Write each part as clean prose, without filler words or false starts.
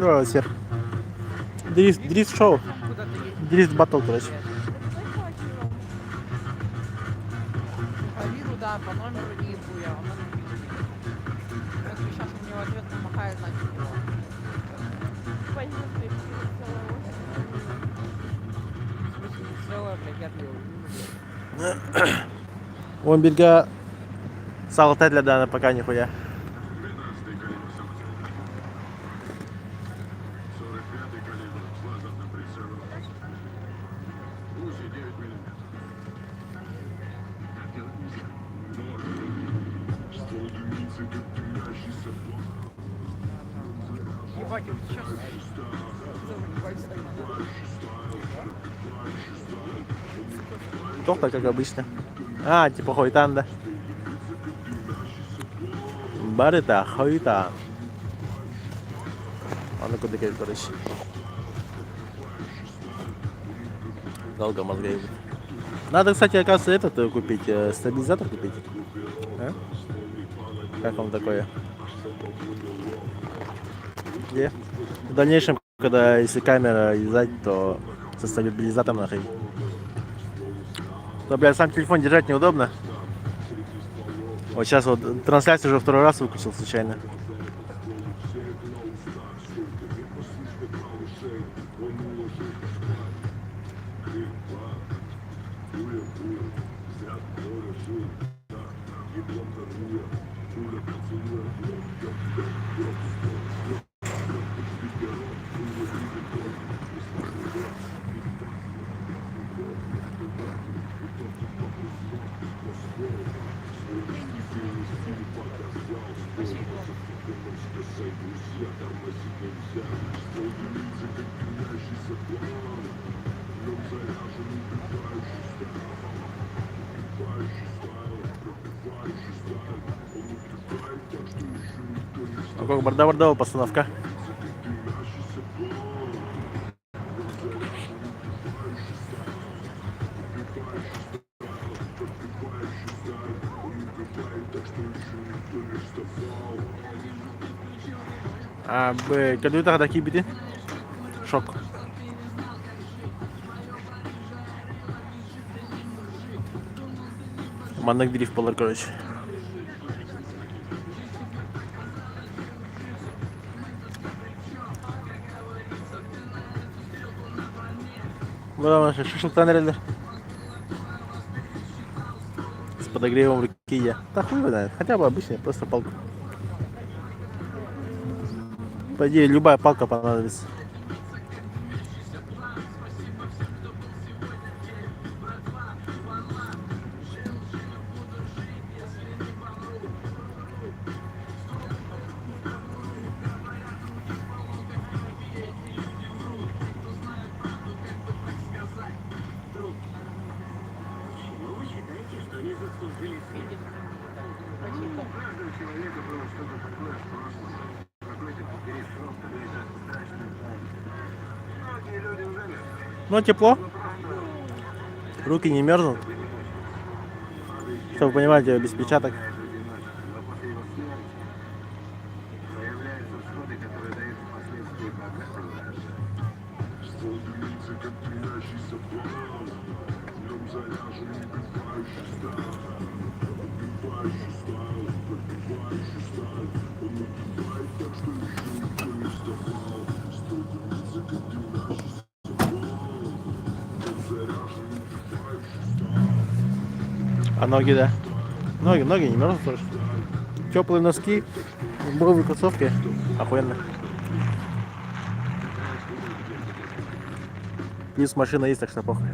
Здорово, Сер. Дрифт шоу. Дрифт батл, короче. По да, по номеру не буя. Вот сейчас он мне в ответ помахает, значит его. Понятно, Целая, блядь, я бил. Вон берега салта для Дана пока нихуя. Ебать, он сейчас... Тоха, как обычно. А, типа хойтан, да? Барыта, хойтан. А ну куда кайф, короче. Долго мозга. Надо, кстати, оказывается, этот купить, стабилизатор купить. А? Как вам такое? Где? В дальнейшем, когда если камера юзать, то со стабилизатором нахрен. То, блядь, сам телефон держать неудобно. Вот сейчас вот трансляцию уже второй раз выключил случайно. Какого бордовая постановка. Когда тогда кибити? Шок. Маннак дрифт полар, короче. Вот шашлык нарезали. С подогревом руки я. Да хуй знает. Хотя бы обычная, просто палка. По идее, любая палка понадобится. Ну, тепло. Руки не мерзнут. Чтобы вы понимаете, без перчаток. А ноги, да? Ноги не мерзнут тоже. Теплые носки, бровые кроссовки. Охуенно. Плюс машина есть, так что похуй.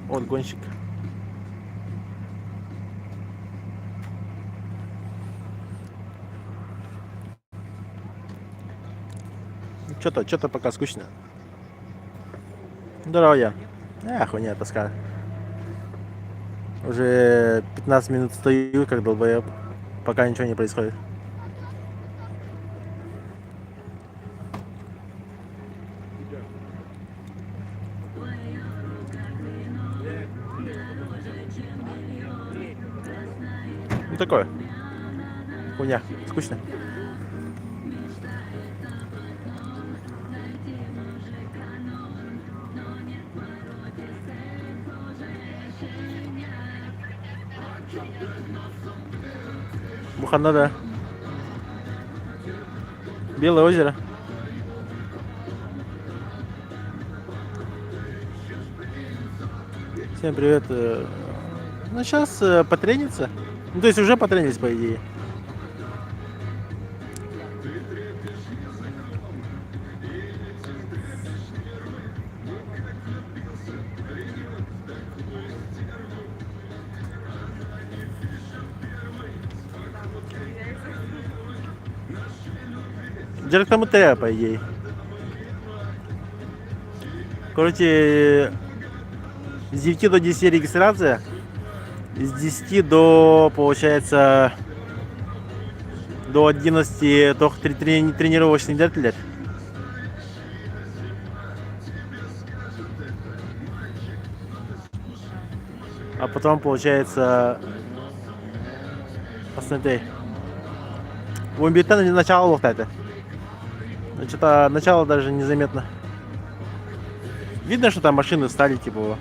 Вот гонщик. Что-то пока скучно. Здорово я. Хуйня тоска. Уже 15 минут стою, как долбоеб. Пока ничего не происходит. Ну такое. Хуйня. Скучно. Бухана, да. Белое озеро. Всем привет. Ну, сейчас потренится. Ну, то есть уже потренились, по идее. Директор МТ, по идее. Короче, с 9 до 10 регистрация. С 10 до, получается, до 11 только тренировочный дятель. А потом, получается, посмотри. У Умбита начало вот это. Что-то начало даже незаметно. Видно, что там машины стали, типа.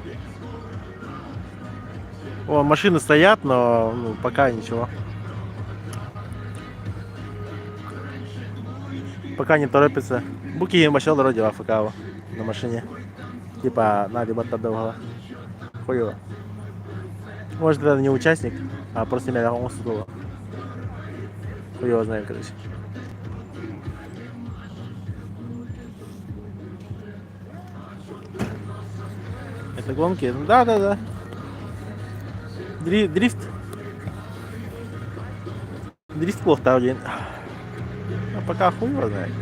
О, машины стоят, но ну, пока ничего. Пока не торопится. Буки машал дороги в АФК на машине. Типа, на ребята долго. Хуево. Может, это не участник, а просто меня он было. Хуево знаю, короче. Это гонки? Да. Дрифт. Дрифт плохо, блин. А пока хуево знает.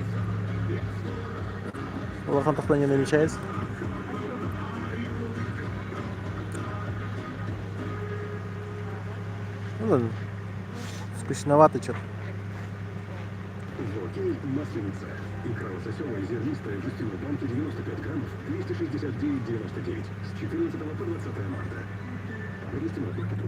Лохан-то не намечается. Ну ладно. Скучновато что-то. Окей, масленица. Икра лососевая, зернистая, в жестяной банке 95 граммов, 269,99. С 14 по 20 марта. Вывести на пакету.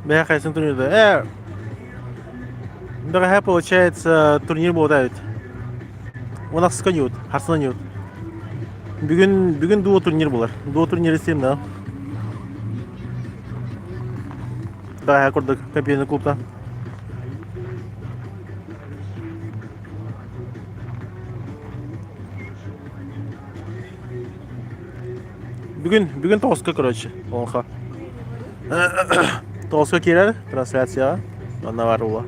Бляха, если турнир, да. Дорогая, получается, турнир был, да, ведь. У нас сканют, харсанют. Бүгін дуо турнир болар. Дуо турнир істейм, да. Дорогая, көрдік, компьютерный клубта. Бүгін 9-қа, короче, онға. 9-қа келер, трансляцияға. Онда бар ұлы.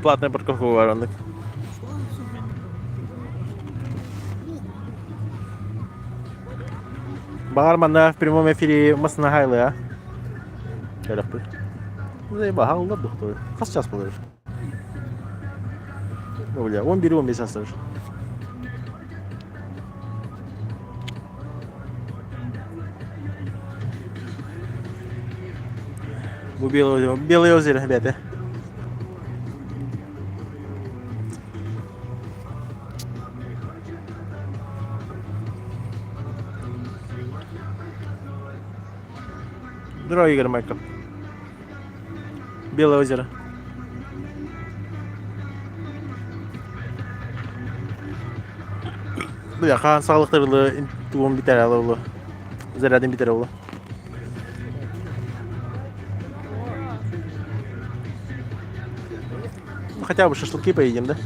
Платная парковка у Воронок. Бағарманда в прямом эфире Маснагайлы, а? Кәріппі. Заебал, ғалымдар дұқты. Қас час болар? Бля, 11-15 жастар. Bu Белое озеро, ребята. Здорово, Игорь Майков. Белое озеро. Бля, хан сағылықтырылы туым бітер алылы. Зарядым бітер алылы. Ну, хотя бы шашлыки поедем, да?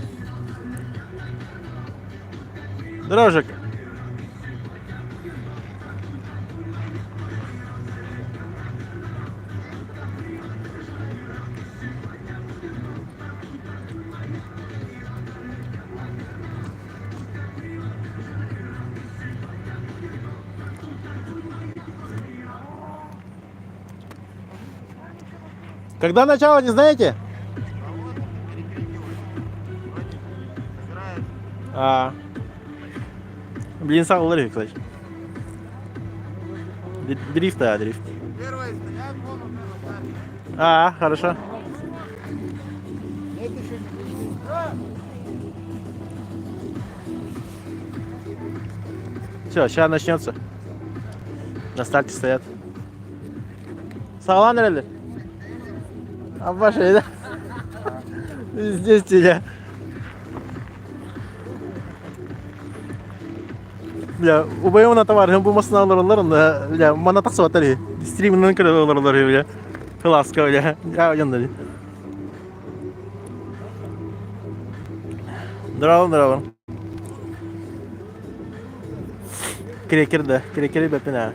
Здорово, Жека. Когда начало, не знаете? А. Блин, сağ кстати. Дрифт, да, дрифт. Первое стоят, вон он ставит. А, хорошо. Это еще не Все, сейчас начнется. На старте стоят. Сağlan nerede? Abba şeyde. Здесь тебя. Бля, убайымына товар, һәм булмасына алырлар, да, бля, мана таксы атар. Стримнан кире алырлар, бля. Класска, бля. Я янда. Здорово. Крекер бепина.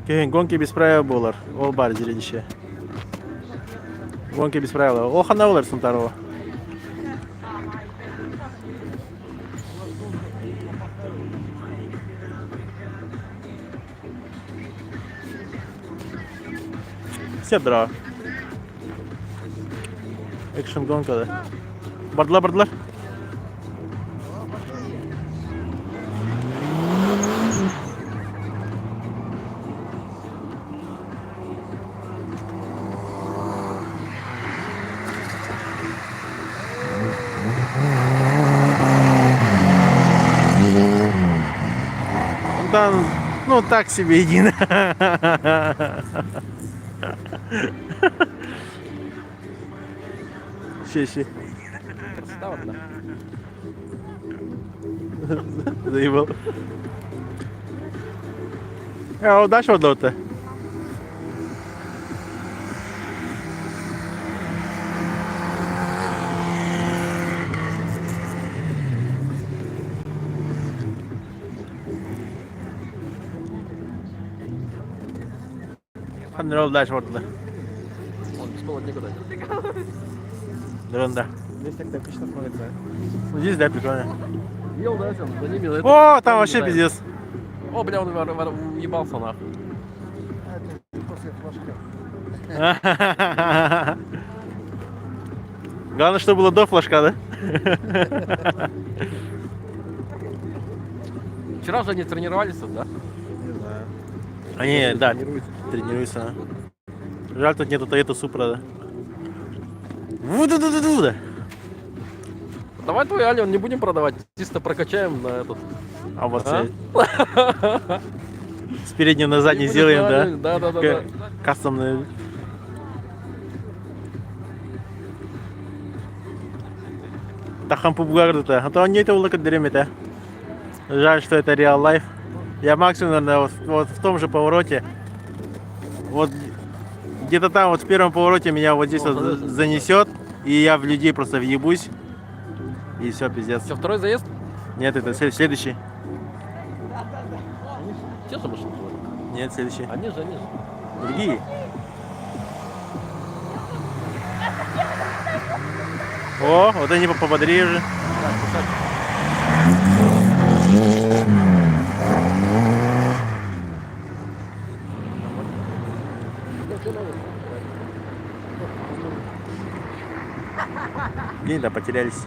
Кейін гонки без правил болар. Ол бар жередіше. Гонки без правил. Ол қандай болар Сунтарова? Все дрова. Экшн гонка, да. Бардылар. Да, ну так себе един. Щи. Красота одна. Заебал. Удачи отдал-то. Қандай удачи отдал. Он без повода никуда. Ерунда. Здесь так отлично смотрится. Ну, здесь, да, прикольно. Ел, да, там, за ними. О, там вообще пиздец. О, бля, он уебался нахуй. после флажка. Главное, что было до флажка, да? Вчера же они тренировались, да? Не знаю. Они, да, Тренируются. тренируются. Жаль, тут нету Toyota Supra, да. Ву-ду-ду-ду-ду. Давай твой Алион не будем продавать, чисто прокачаем на этот. А вот А? с переднего на задний Не будешь сделаем, на да? Алион? Да. Кастомный. Тахам пубгарды-то. А то они это улакадеремите. Жаль, что это реал лайф. Я максимум, наверное, вот в том же повороте. Вот где-то там вот в первом повороте меня вот здесь вот занесет, и я в людей просто въебусь. И все, пиздец. Все, второй заезд? Нет, это следующий. Те же машины? Нет, следующий. Они же. Другие. О, вот они пободрее уже. Блин, да, потерялись.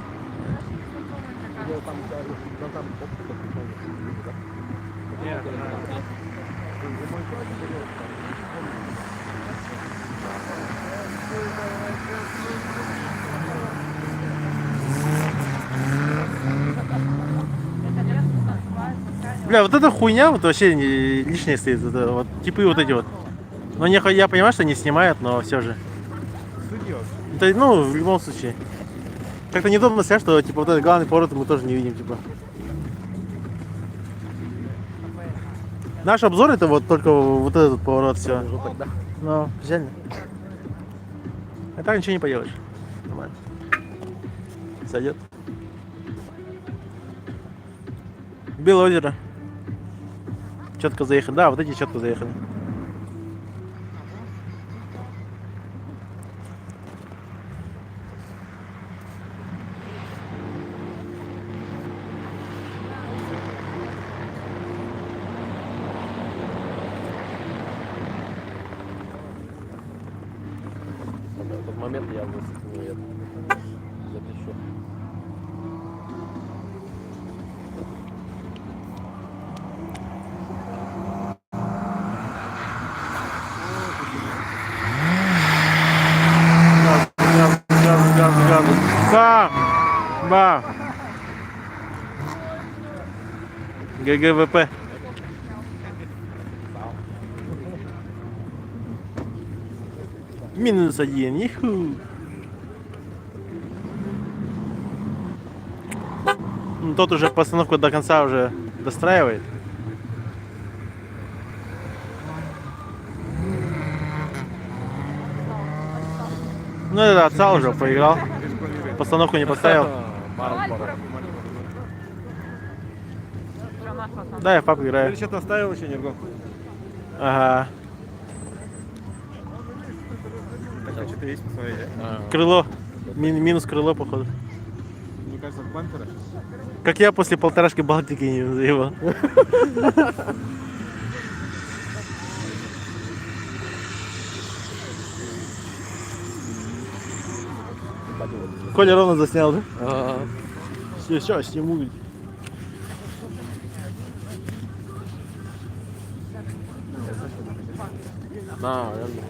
Бля, вот эта хуйня вот вообще лишняя стоит. Вот типы вот эти вот. Ну, я понимаю, что они снимают, но все же. Это, ну, в любом случае. Как-то неудобно сказать, что типа вот этот главный поворот мы тоже не видим, типа. Наш обзор это вот только вот этот поворот, все. Ну, печально. А так ничего не поделаешь. Нормально. Сойдет. Белое озеро. Четко заехали. Да, вот эти четко заехали. Этот момент я запишу. Газ. Бам! Бам! ГГВП. -1, иху. Ну, тот уже постановку до конца уже достраивает. Ну это отца уже поиграл. Постановку не поставил. Что нашла там? Да, я в папу играю. Ты что-то оставил еще, Нерго? Ага. Так, что-то есть посмотреть, да? Крыло. Минус крыло, походу. Мне кажется, от бампера. Как я после полторашки Балтики не заебал. Коля ровно заснял, да? Сейчас сниму. На, реально.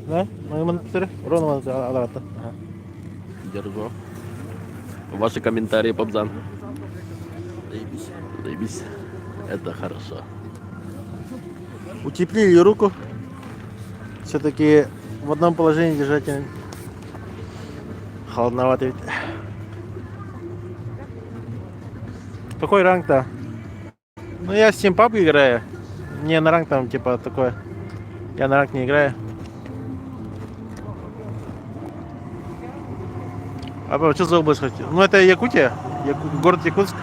Да? Мои монтиры? Ровно обратно. Ага. Держу. Ваши комментарии, Побзан. Заебись. Заебись. Это хорошо. Утеплили руку. Все-таки в одном положении держать холодновато ведь. Какой ранг-то? Ну я с Team PUBG играю. Не на ранг там типа такое. Я на ранг не играю. А что за область хоть? Ну это Якутия, город Якутск.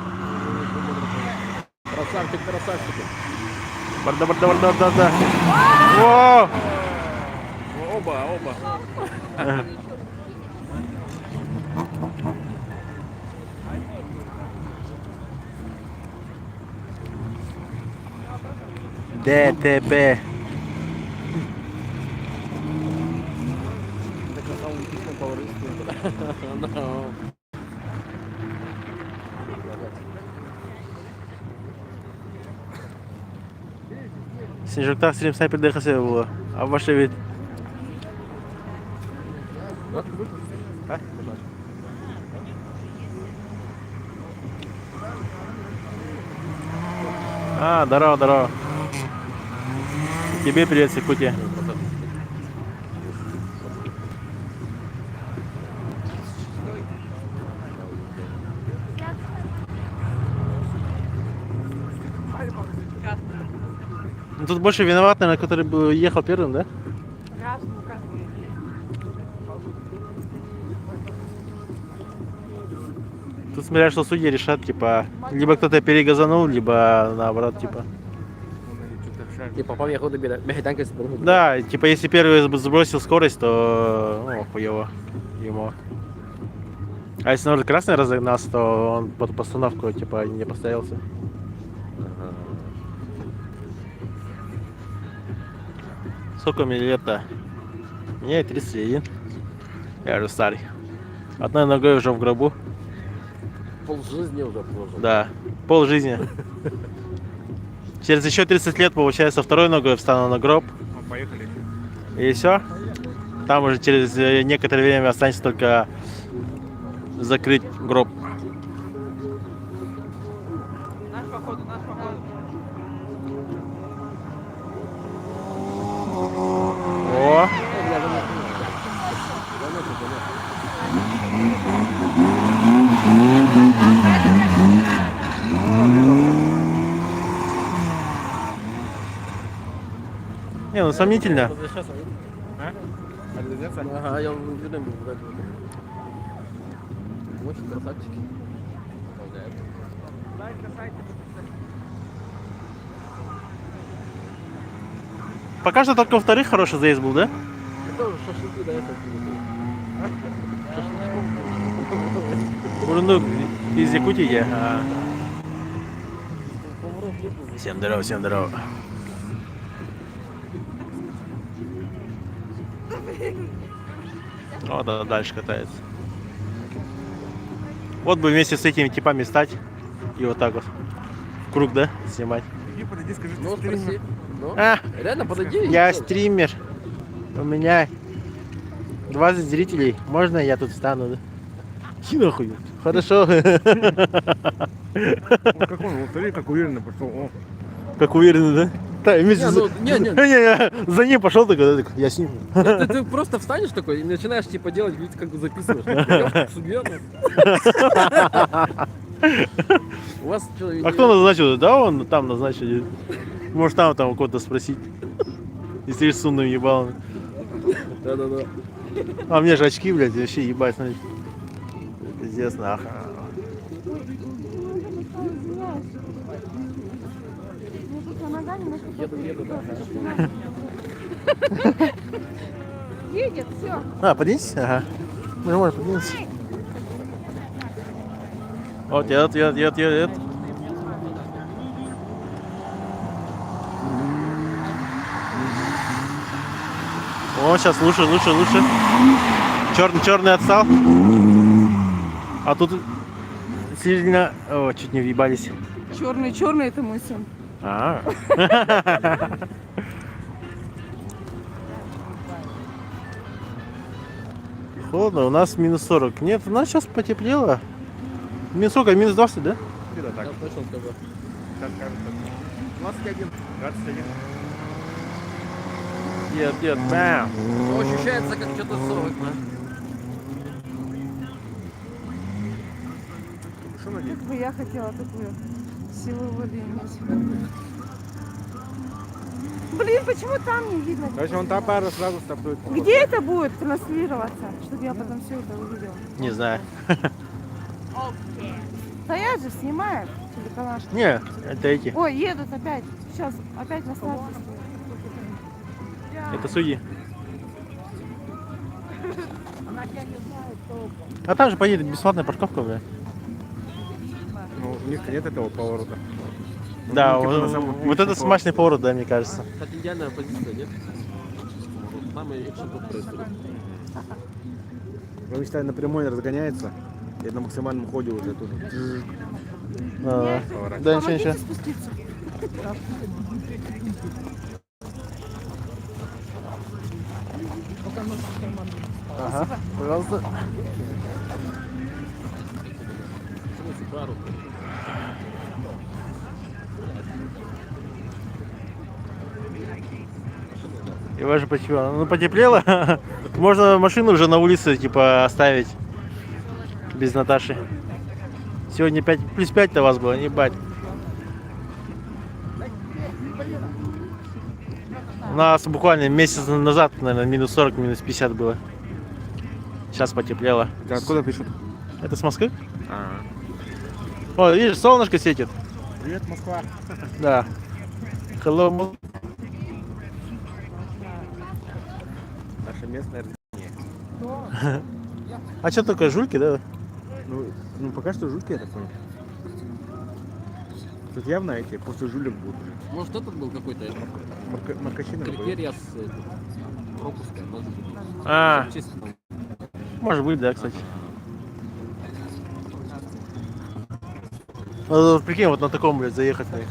Красавчик, красавчик. Барда. О! Оба. ДТП. Снежок стрим снайпер ДХС было. А ваше вид? А, здорово. Тебе привет, Якутия. Ну, тут больше виноват, наверное, который бы ехал первым, да? Тут смотря, что судьи решат, типа, либо кто-то перегазанул, либо наоборот, типа. Типа по мне ходу механика спрыгнуть. Да, типа, если первый сбросил скорость, то, ну, хуево ему. А если он красный разогнался, то он под постановку, типа, не поставился. Сколько мне лет-то? Мне 31. Я уже старый. Одной ногой уже в гробу. Пол жизни уже прожил. Да, пол жизни. Через еще 30 лет, получается, второй ногой встану на гроб. Ну, поехали. И все. Там уже через некоторое время останется только закрыть гроб. Наш походу. О! Не, ну сомнительно. Ага, я уверен, очень красавчики. Пока что только во вторых хороший заезд был, да? Это уже шашлыки, да, это Бурундук из Якутии. Ага. Всем здорово. Вот она дальше катается. Вот бы вместе с этими типами стать и вот так вот в круг, да, снимать. Иди, подойди, скажи, Ну, ты стример. спроси. Ну, А, реально, подойди. и я всё. стример. У меня 20 зрителей. Можно я тут встану, да? Иди нахуй. Хорошо. Он как он, вот смотри, как уверенно пошел. О, Как уверенно, да? Да, вместе Не, с- ну, не. Не, за ним пошел такой, да, такой, я сниму. Ты просто встанешь такой и начинаешь типа делать вид, как записываешь. Идёшь как судья, ну. У вас что, А кто назначил? Да, он там назначил. Может там у кого-то спросить. Если с умным ебалом. Да-да-да. А мне же очки, блядь, вообще ебать, смотри. Пиздец, нахуй. Еду, да. Едет, все. А, поднимитесь? Ага. Мы же можем подняться. Вот, едет. О, сейчас лучше. Черный отстал. А тут сильно... О, чуть не въебались. Черный, это мой сын. А. Холодно, у нас минус 40. Нет, у нас сейчас потеплело. Минус сколько? Минус 20, да? где-то так. Я точно скажу. Сейчас кажется. 21. 21. Нет, бам. Ну, ощущается как что-то 40, да? Что надеть? Как бы я хотела такую силу воды иметь. Блин, почему там не видно? Короче, он та пара сразу стартует. Где это будет транслироваться, чтобы я потом все это увидела? Не знаю. Стоят же, снимают телеканал. Не, это эти. Ой, едут опять. Сейчас опять на старте. Это судьи. А там же поедет бесплатная парковка, бля. Ну, низко нет этого поворота. Да, Ну, типа на вот, самом вот финишном это смачный поворот, да, мне кажется. Кстати, идеальная позиция, нет? Самый экшен тут происходит. Он, считай, напрямую не разгоняется. И на максимальном ходе уже тут. А, Поворачивает. да, ничего, Помогите ничего. спуститься. Ага, пожалуйста. Пару. И ваше почему? Ну, потеплело. Можно машину уже на улице, типа, оставить. Без Наташи. Сегодня 5, плюс 5-то вас было, не бать. У нас буквально месяц назад, наверное, минус 40, минус 50 было. Сейчас потеплело. Ты откуда пишут? Это с Москвы? А, О, видишь, солнышко светит. привет, Москва. Да. Hello, Mo- Наше местное. А что такое, жульки, да? Ну, пока что жутко, я так понял. Тут явно эти после жулик будут уже. Может, этот был какой-то Маркачи, наверное, критерий с пропуска, может быть. А, Чисто. может быть, да, кстати. Ну, вот прикинь, вот на таком, блядь, заехать на них.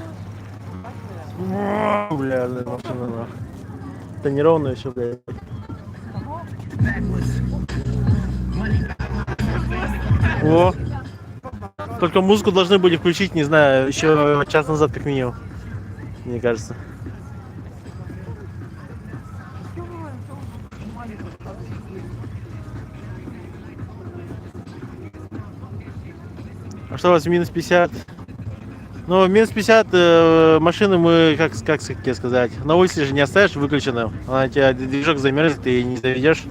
Бля, да, машина, нахуй. Это неровно еще, блядь. О! Только музыку должны были включить, не знаю, еще час назад как минимум. Мне кажется. А что у вас минус 50? Ну, минус 50 машины мы, как тебе сказать, на улице же не оставишь выключенным. Она у тебя движок замерзнет и не заведешь.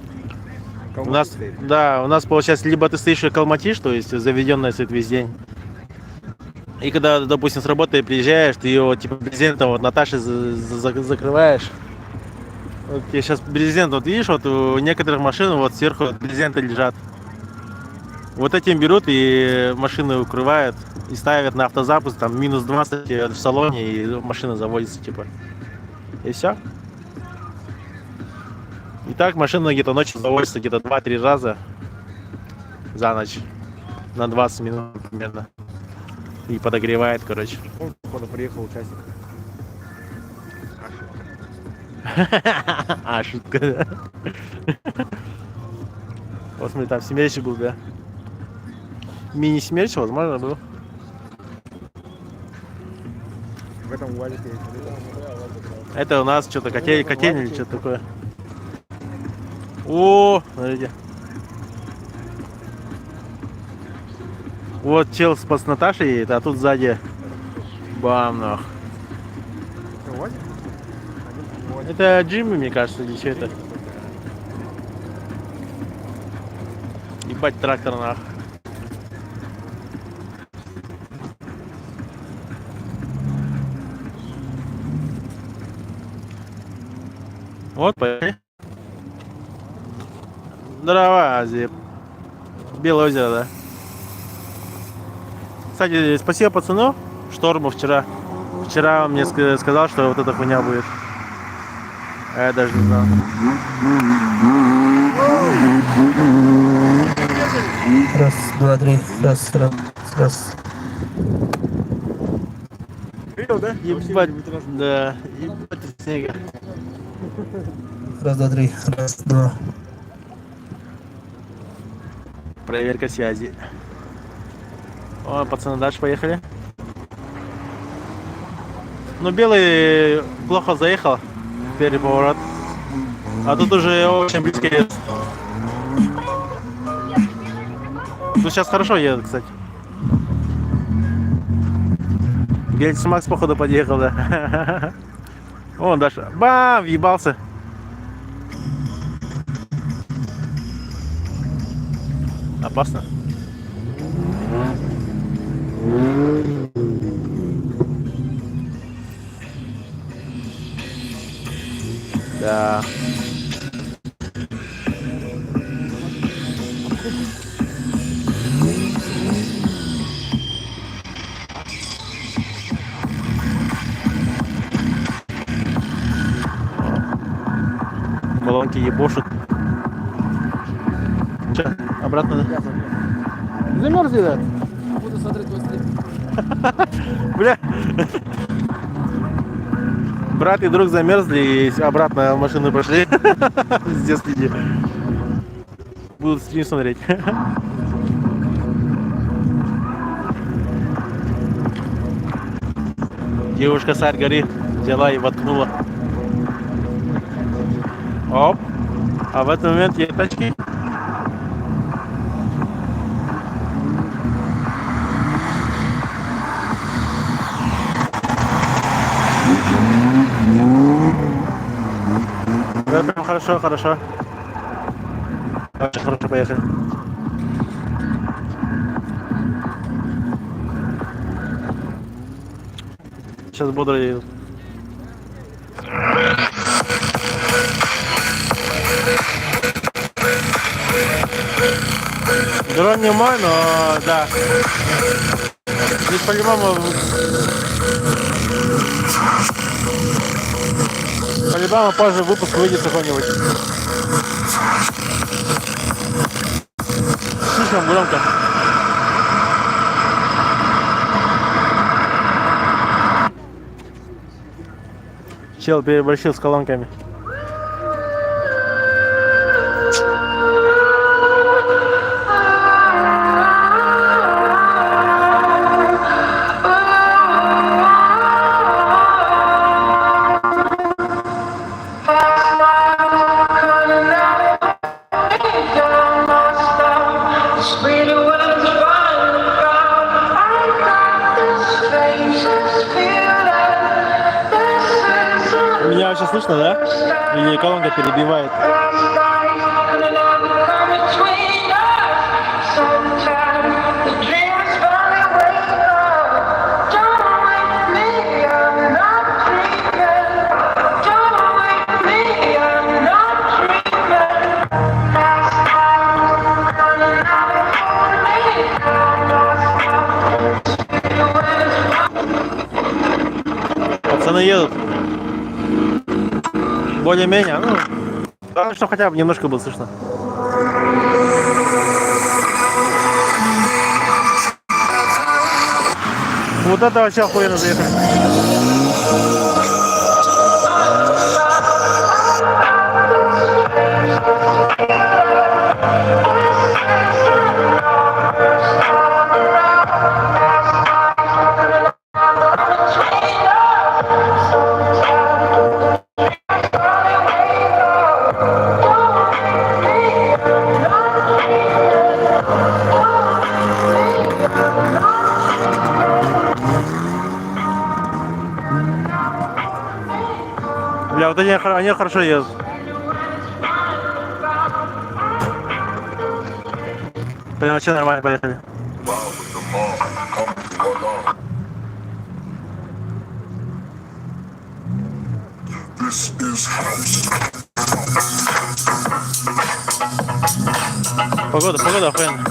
У нас, да, у нас получается, либо ты стоишь и калматишь, то есть заведенная стоит весь день. И когда, допустим, с работы приезжаешь, ты его типа брезентом вот Наташи закрываешь. Вот я сейчас брезент, вот видишь, вот у некоторых машин вот сверху вот брезенты лежат. Вот этим берут и машины укрывают и ставят на автозапуск, там минус 20 в салоне, и машина заводится, типа. И все. И так машина где-то ночью заводится где-то 2-3 раза за ночь. На 20 минут примерно. И подогревает, короче. Он, походу, приехал участник. А, шутка, да. Вот смотри, там Смерч был, да? Мини-Смерч, возможно, был. В этом УАЗике. Это у нас что-то котельня или что-то такое. О, смотрите. Вот чел с Наташей едет, а тут сзади бам, нах. Это УАЗик? Это Джимми, мне кажется, или что это? Ебать трактор, нах. Вот, поехали. Здорово, Азип. Белое озеро, да. Кстати, спасибо пацану Шторму вчера. Вчера он мне сказал, что вот эта хуйня будет. А я даже не знал. Раз, два, три. Раз. Видел, да? Ебать, да, ебать снега. Раз, два, три. Раз, два. Проверка связи. О, пацаны, дальше поехали. Ну, белый плохо заехал. Первый поворот. А тут уже очень близко едет. Тут сейчас хорошо едет, кстати. Гельц Макс, походу, подъехал, да. Вон дальше. Бам! Въебался. Опасно. Да. Баллонки ебошут. Че, обратно? Замерзли, да? Буду смотреть твой стрим. Бля. Брат и друг замерзли и обратно в машину пошли. Здесь следи. Будут стрим смотреть. Девушка с горы взяла и воткнула. Оп. А в этот момент есть тачки. Да, прям хорошо. Очень хорошо поехали. Сейчас бодро едут. Дрон не мой, но да. Здесь по-любому позже выпуск выйдет какой-нибудь. Слишком громко. Чел переборщил с колонками. Меня вообще слышно, да? Или колонка перебивает? Пацаны едут. Более-менее, ну, Главное, что хотя бы немножко было слышно. Вот это вообще охуенно заехали. Бля, вот они хорошо едут. Прям вообще нормально поехали. Погода охуенно.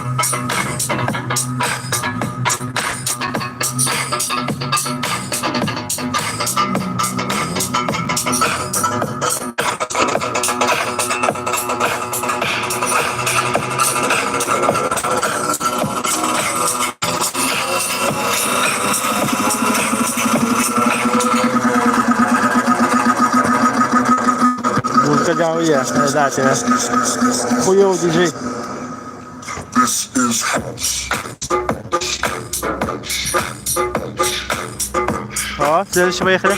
Музыка говья, да, тебе. Хуёвый диджей. О, следующий поехали.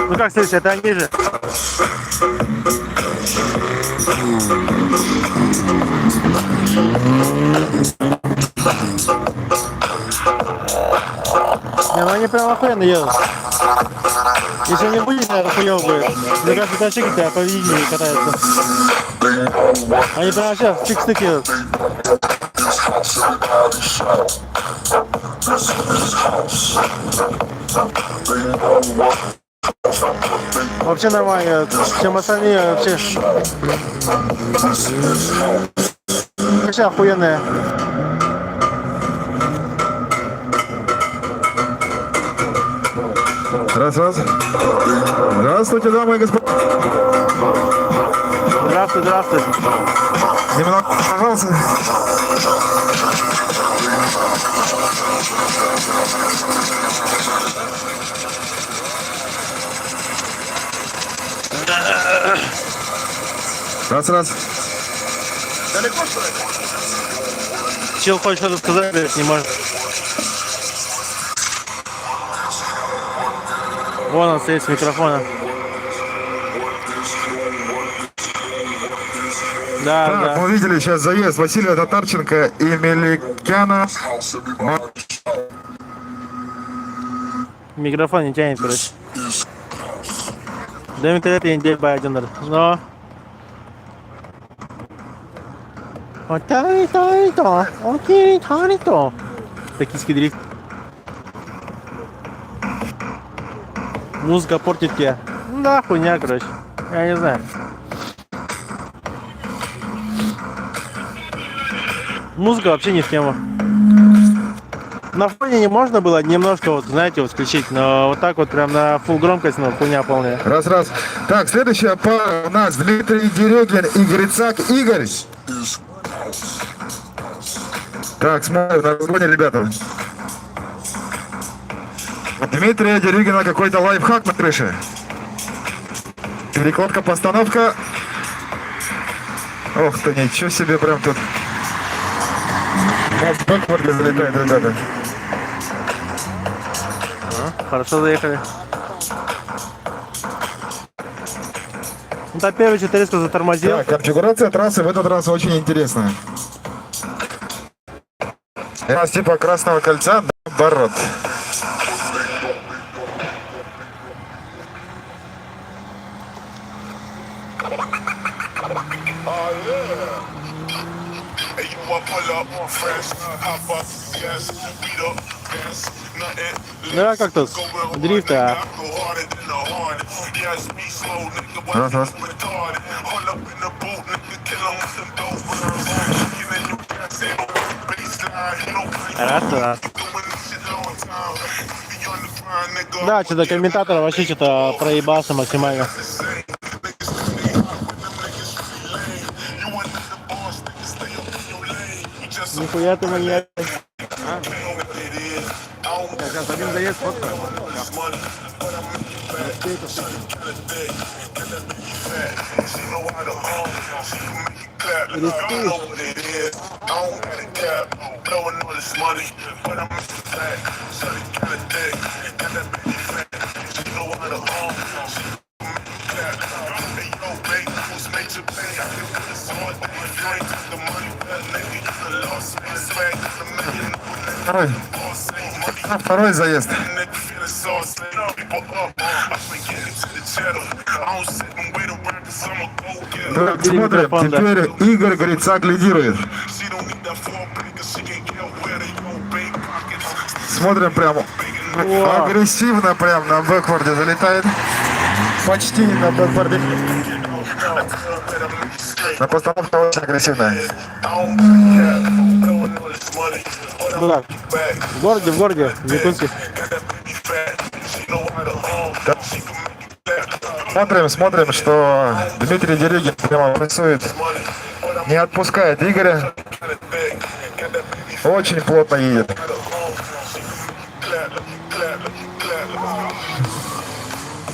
Ну как следующий, это они же. Не, ну они прям охуенно едут. Если не будет, наверное, хуёво будет. Мне кажется, тачки тебя по видео катаются. Они прям вообще в чик-стык едут. Вообще нормально едут. Чем остальные вообще. Вообще охуенные. Раз. Здравствуйте, дамы и господа. Здравствуй. Немного, пожалуйста. Раз. Чел хочет что-то сказать, блядь, не может. Вон он стоит с микрофоном. Да, Так, да. мы видели сейчас заезд Василия Татарченко и Меликяна. Микрофон не тянет, короче. Да, в интернете я не делаю один раз. Но... Токийский дрифт. Музыка портит тебя. Да, хуйня, короче. Я не знаю. Музыка вообще не в тему. На фоне не можно было немножко, вот, знаете, вот включить, но вот так вот прям на фулл громкость, ну, хуйня полная. Раз. Так, следующая пара у нас Дмитрий Дерюгин и Грицак Игорь. Так, смотрим на разгоне, ребята. У Дмитрия Дерюгина какой-то лайфхак на крыше. Перекладка, постановка. Ох ты, ничего себе, прям тут. Вот бэкворды залетает, ребята. Хорошо заехали. Ну, там первый что-то резко затормозил. Так, конфигурация трассы в этот раз очень интересная. У нас типа красного кольца, наоборот. Да, как тут? Дрифт, а. Раз. Раз, раз. Да, что-то комментатор вообще что-то проебался максимально. Нихуя ты маньяк. Сейчас один заезд фотка. Второй заезд. Так, смотрим, теперь Игорь Грицак лидирует. Смотрим прямо агрессивно прям на бэкворде залетает. Почти на бэкворде. На постановке очень агрессивная. Ну да. В городе, в Якутске. Смотрим, что Дмитрий Дерюгин прямо рисует, не отпускает Игоря. Очень плотно едет.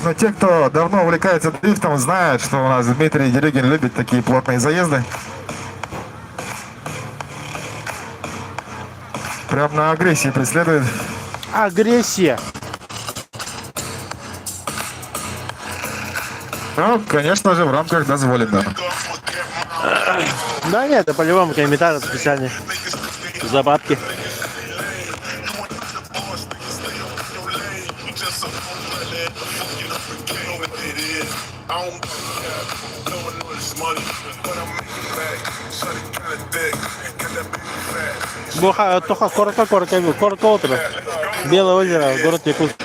Но те, кто давно увлекается дрифтом, знают, что у нас Дмитрий Дерюгин любит такие плотные заезды. Прям на агрессии преследует. Агрессия. Ну, конечно же, в рамках дозволенного. Да нет, это по-любому комментатор специальный. За бабки. Буха, тоха, коротко утро. Белое озеро, город Якутск.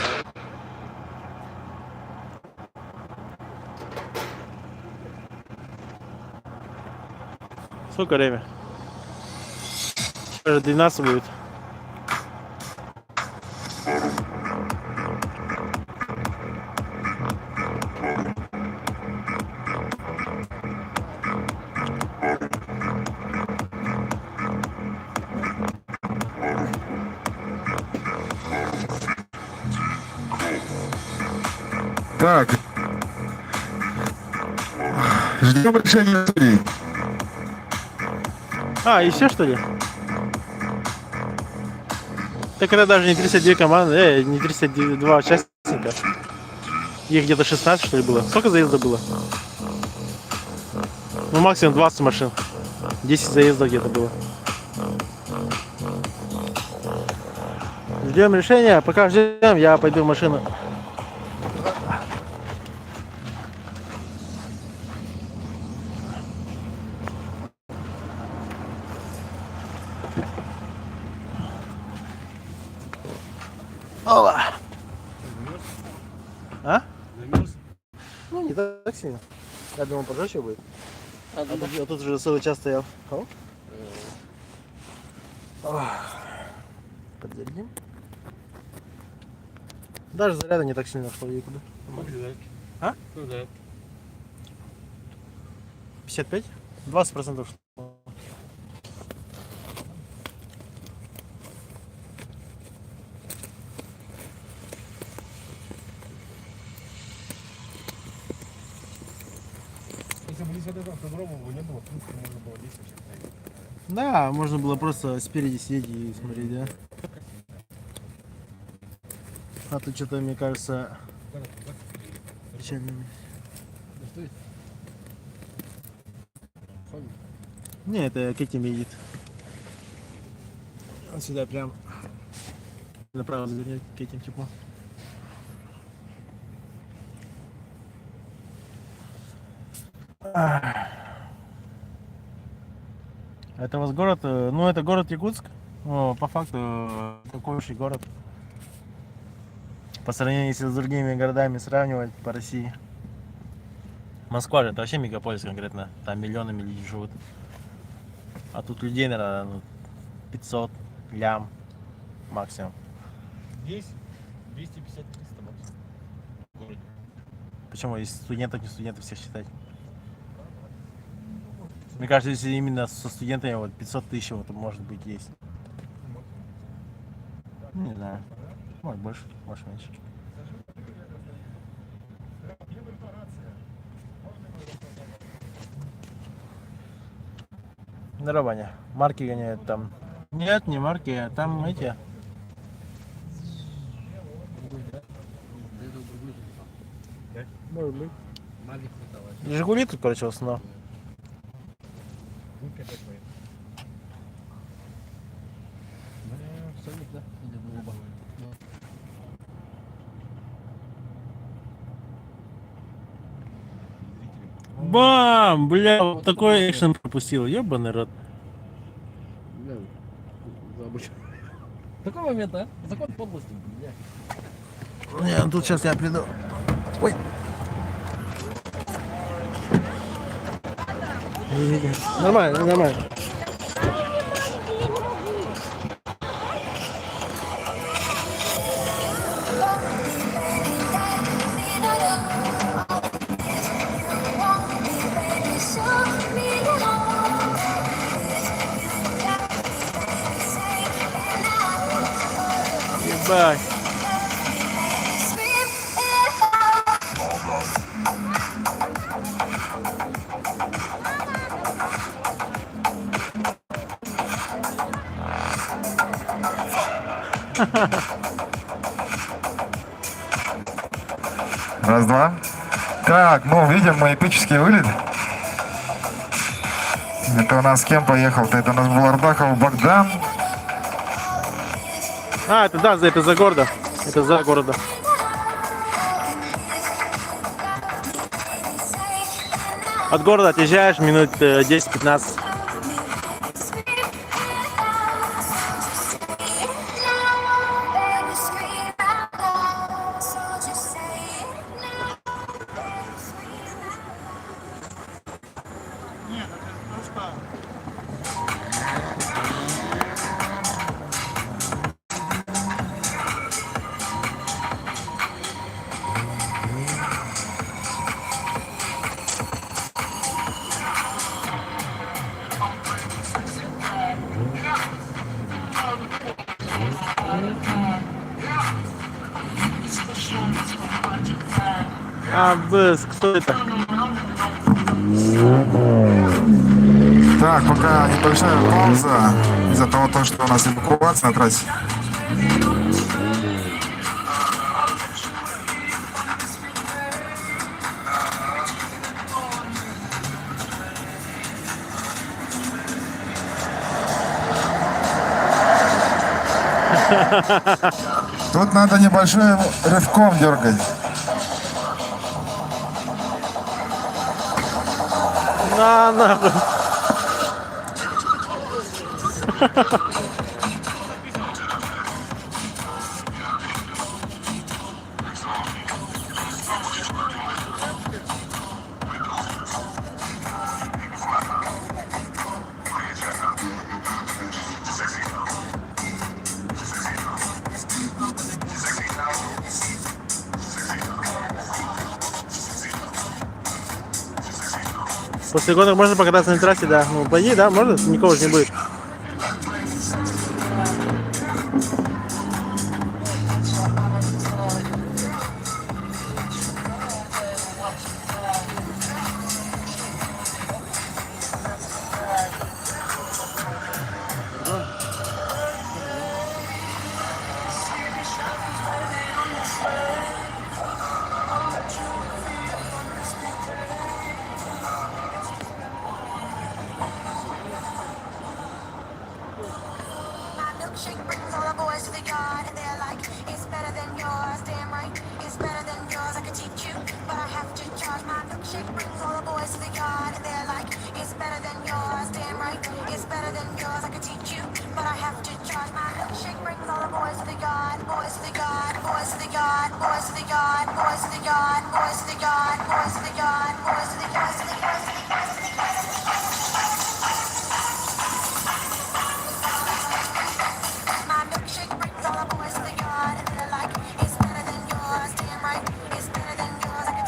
Сколько время? Уже 12 будет. Так. Ждем решения судей. А, и все что ли? Так это даже не 32 команды, не 32 участника. Их где-то 16 что ли было. Сколько заездов было? Ну максимум 20 машин. 10 заездов где-то было. Ждем решения, пока ждем, я пойду в машину. Ола. А? Ну, не так сильно. Я думал, пожестче будет. А тут уже целый час стоял. Кого? Подзарядим. Даже заряда не так сильно шло никуда. А? 55? 20% шло. Если бы здесь вот этого автодрома не было, в принципе, можно было здесь вообще стоять. Да, можно было просто спереди сидеть и смотреть, да? А тут что-то, мне кажется, печально. Не, это к этим едет. Он сюда прям направо завернет к этим типа. Это у вас город, ну это город Якутск, но по факту такой большой город. По сравнению с другими городами сравнивать по России. Москва же это вообще мегаполис конкретно, там миллионами людей живут. А тут людей, наверное, 500, Лям. Максимум. Здесь 250-300 баксов. В городе. Почему? Если студентов, не студентов всех считать. Мне кажется, если именно со студентами вот 500 тысяч вот может быть есть. Не знаю. Может больше, может меньше. Здорово, Ваня. Марки гоняют там. Нет, не марки, а там эти. Может быть. Жигули тут, короче, в основном. Бам! Бля, вот такой экшен пропустил. Ёбаный рот. Такой момент, а? Закон подлости, бля. Не, тут сейчас я приду. Ой. Нормально, нормально. Ебать. Раз, два. Так, ну, видим мы эпический вылет. Это у нас с кем поехал-то? Это у нас был Ардахов Богдан. А, это да, это за города. Это за города. От города отъезжаешь минут 10-15. А, Бэс, кто это? Так, пока небольшая пауза из-за того, что у нас эвакуация на трассе. Тут надо небольшим рывком дергать. На, нахуй. После гонок можно покататься на трассе, да. Ну, пойди, да, можно, никого же не будет. Milkshake brings all the boys to the yard and they're like, it's better than yours, damn right, it's better than yours, I could teach you, but I have to charge. My milkshake brings all the boys to the yard and they're like, it's better than yours, damn right, it's better than yours, I could teach you, but I have to charge. My milkshake brings all the boys to the yard, boys to the yard, boys to the yard, boys to the yard, boys to the yard, boys to the yard, boys to the yard, boys to the yard, boys to the yard, boys to the yard.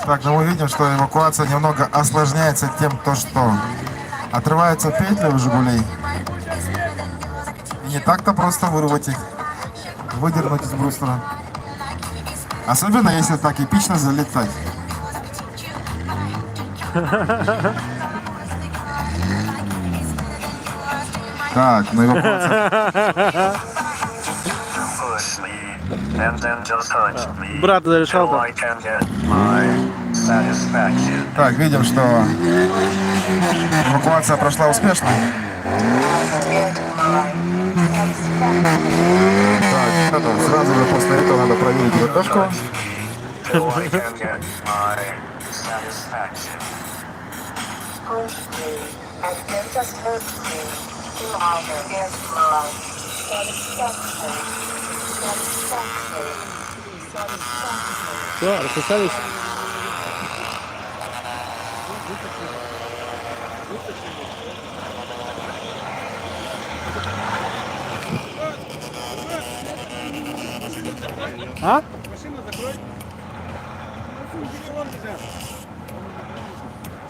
Так, но мы видим, что эвакуация немного осложняется тем, то, что отрываются петли у «Жигулей». И не так-то просто вырвать их, выдернуть из брустера. Особенно, если так эпично залетать. Так, ну эвакуация. Push me, and then just touch me. Брат зарешал Till там. I can get my satisfaction. Так, видим, что эвакуация прошла успешно. Так, сразу же после этого надо проверить ВТшку. Till I can get my satisfaction. Push me, and then just hurt me. Till I can get my satisfaction. Satisfaction. Satisfaction. Все, рассосались. А?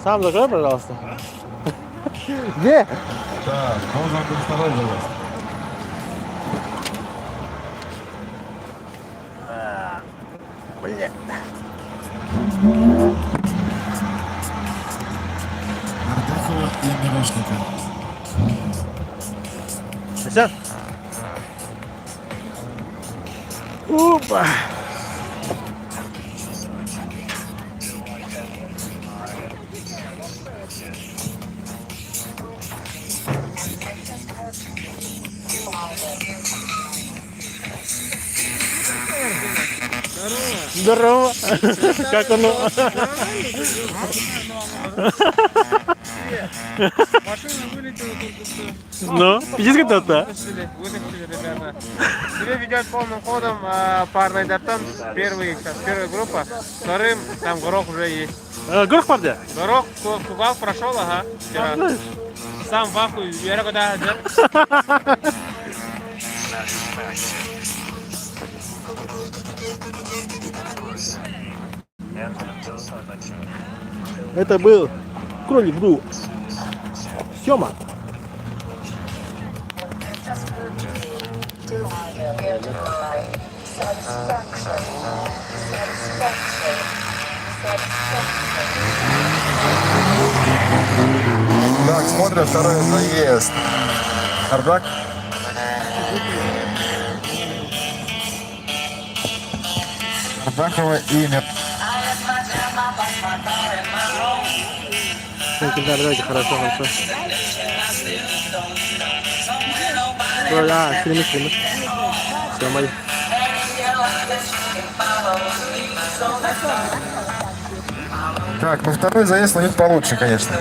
Сам закрой, пожалуйста. Где? Так, должен быть второй залез. Блин. Ардахова и Мирошника. Все? Опа. Здорово. Как оно? Машина вылетела только что. Ну, иди куда-то. Вытащили ребята. Себя ведет полным ходом парный дартан. Первый группа. Вторым там горох уже есть. Горох парня? Горох Кугал прошел, ага, вчера. Сам в ахуе. Я куда Это был кролик Бру. Сёма. Так, смотрим второй заезд. Ардак. Ардакова и Мир. Давайте, хорошо. Да, стримы. Все, мои. Так, ну второй заезд у них получше, конечно.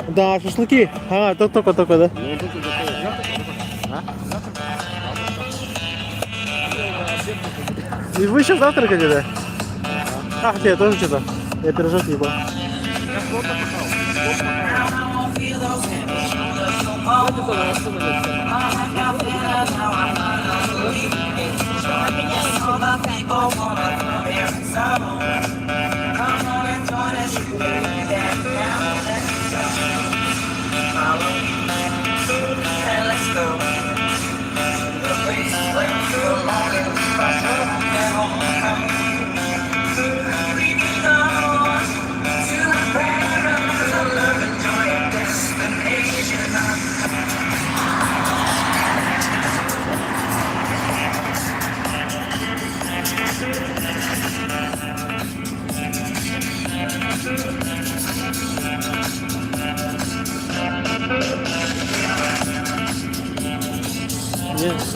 Да, шашлыки. Только, да? И вы еще завтракаете, да? Ах, я тоже что-то. Я пирожок ебал.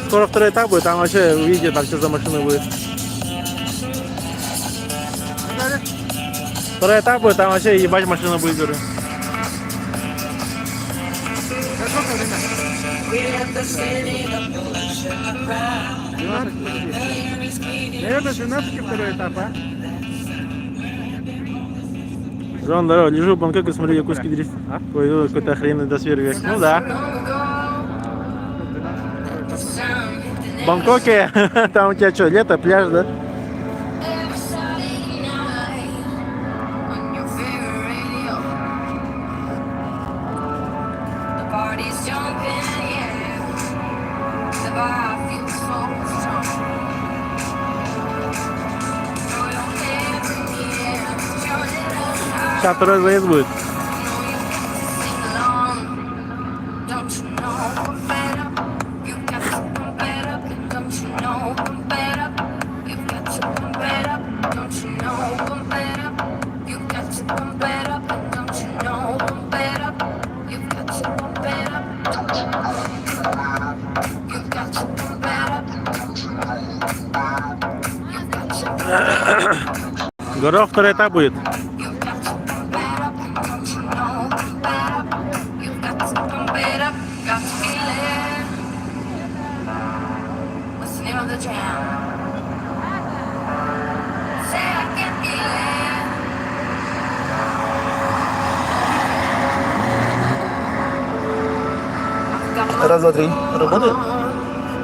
Скоро второй этап будет, там вообще увидите, там что за машина будет. Второй этап будет, там вообще ебать машина будет, говорю. Наверное, 12 второй этап, а? Жон, здорово, лежу в Бангкоке, смотрю якутский дрифт. Ой, какой-то охрененный досвер век. Ну да. В Бангкоке, там у тебя что, лето, пляж, да? Сейчас второй заезд будет. Горох второй этап будет. Раз, два, три. Работает?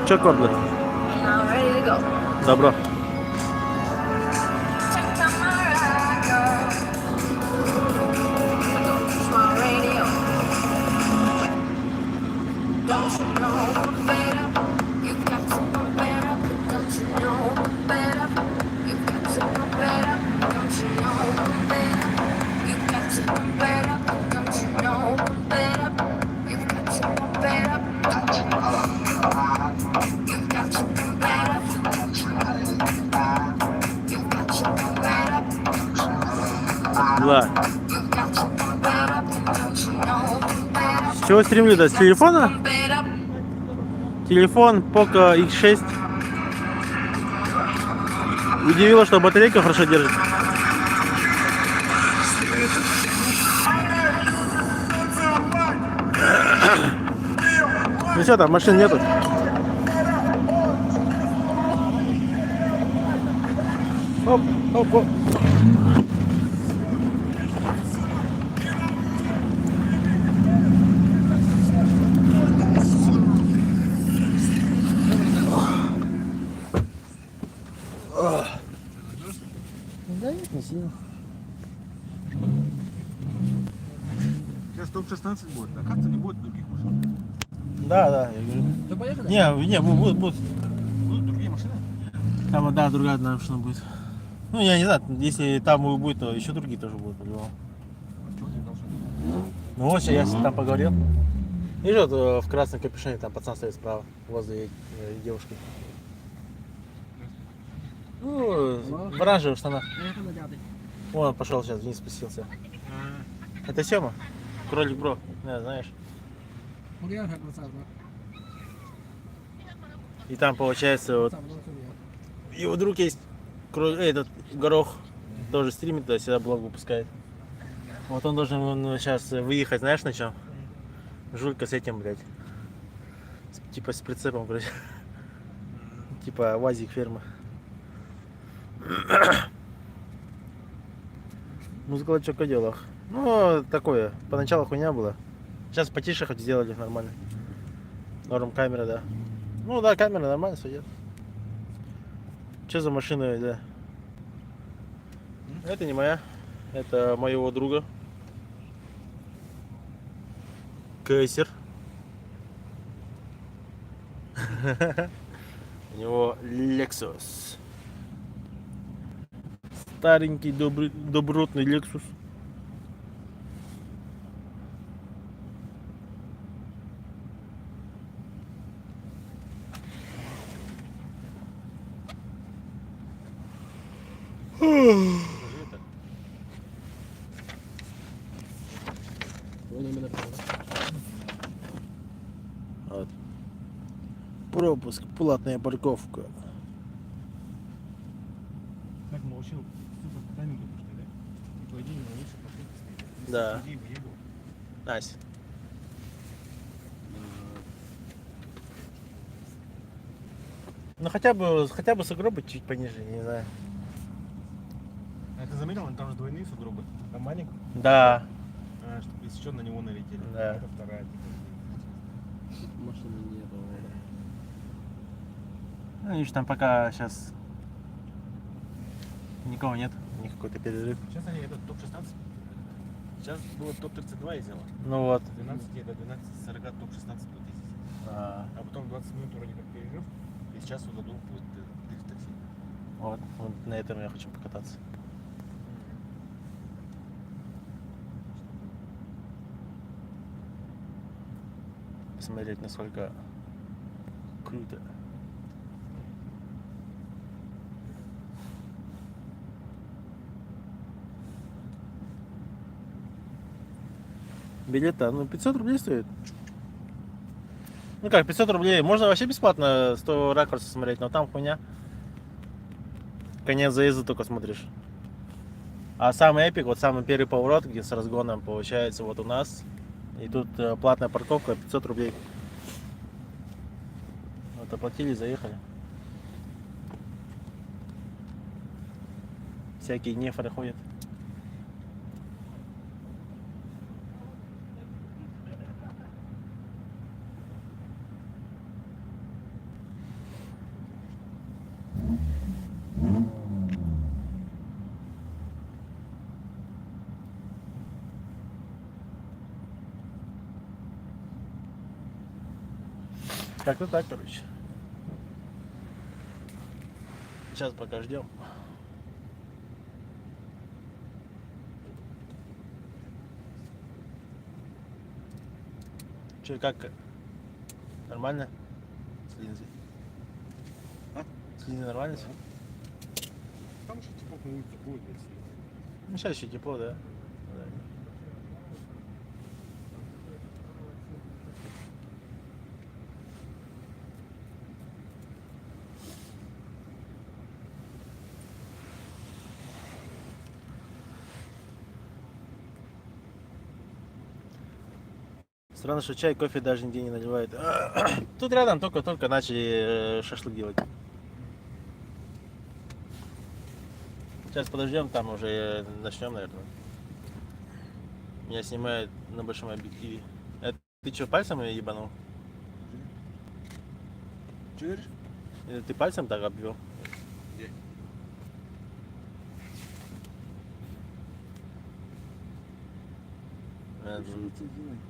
Че корда? Добро. Да. С чего стримлю-то? С телефона? Телефон Poco X6. Удивило, что батарейка хорошо держит. Ну что там, машин нету. Оп, оп, оп. Да нет, не сильно. Сейчас топ-16 будет, а как-то не будет других машин. Да, да, я говорю. Да поехали? Не, будут. Будут другие машины? Там, да, другая одна машина будет. Ну, я не знаю, если там будет, то еще другие тоже будут, по-любому. Чего не должны? Ну вот, сейчас я там поговорил. Видишь, вот в красном капюшоне там пацан стоит справа, возле девушки. Ну, в оранжевых штанах. Вон он пошел сейчас, вниз спустился. Это Сема? Кролик Бро, да, знаешь. И там получается вот его друг есть, этот Горох, тоже стримит, да, всегда блог выпускает. Вот он должен сейчас выехать, знаешь, на чем? Жулька с этим, блядь. Типа с прицепом, блядь. Типа УАЗик ферма. Музыка что в делах. Ну, такое. Поначалу хуйня была. Сейчас потише хоть сделали нормально. Норм камера, да. Ну да, камера нормально все идет. Что за машина, да? Это не моя. Это моего друга. Кейсер. У него Lexus. Старенький, добротный Lexus. Вот. Пропуск, платная парковка. Как научил? Кто-то тайминг что ли? И по идее лучше попытки стоит. Да. Людей выебал. Настя. Ну хотя бы сугробы чуть пониже, не знаю. А ты заметил, там же двойные сугробы? Там маленький, Да, чтобы если что, на него налетели. Да. Это вторая. Машины нет. ну видишь, там пока сейчас никого нет, у них какой-то перерыв. Сейчас они этот топ-16. Сейчас было топ-32 ездило. Ну вот. С 12 до 12:40 топ-16 будет ездить. А, А потом 20 минут вроде как перерыв. И сейчас вот году будет дрифт-такси. вот на этом я хочу покататься. Посмотреть, насколько круто. Билета, ну 500 рублей стоит. Ну как, 500 рублей. Можно вообще бесплатно 100 ракурсов смотреть, но там хуйня. Конец заезда только смотришь. А самый эпик, вот самый первый поворот, где с разгоном получается вот у нас. И тут платная парковка, 500 рублей. Вот оплатили, заехали. Всякие нефоры ходят. Как-то так, короче. Сейчас пока ждем. Че, как? Нормально? С линзой? С линзой нормально все? Там же типа на улице будет. Ну сейчас еще тепло, да? Да. Странно, что чай, кофе даже нигде не наливают. Тут рядом только начали шашлык делать. Сейчас подождем, там уже начнем, наверное. Меня снимают на большом объективе. Ты что, пальцем её ебанул? Что говоришь? Ты пальцем так обвел? Где?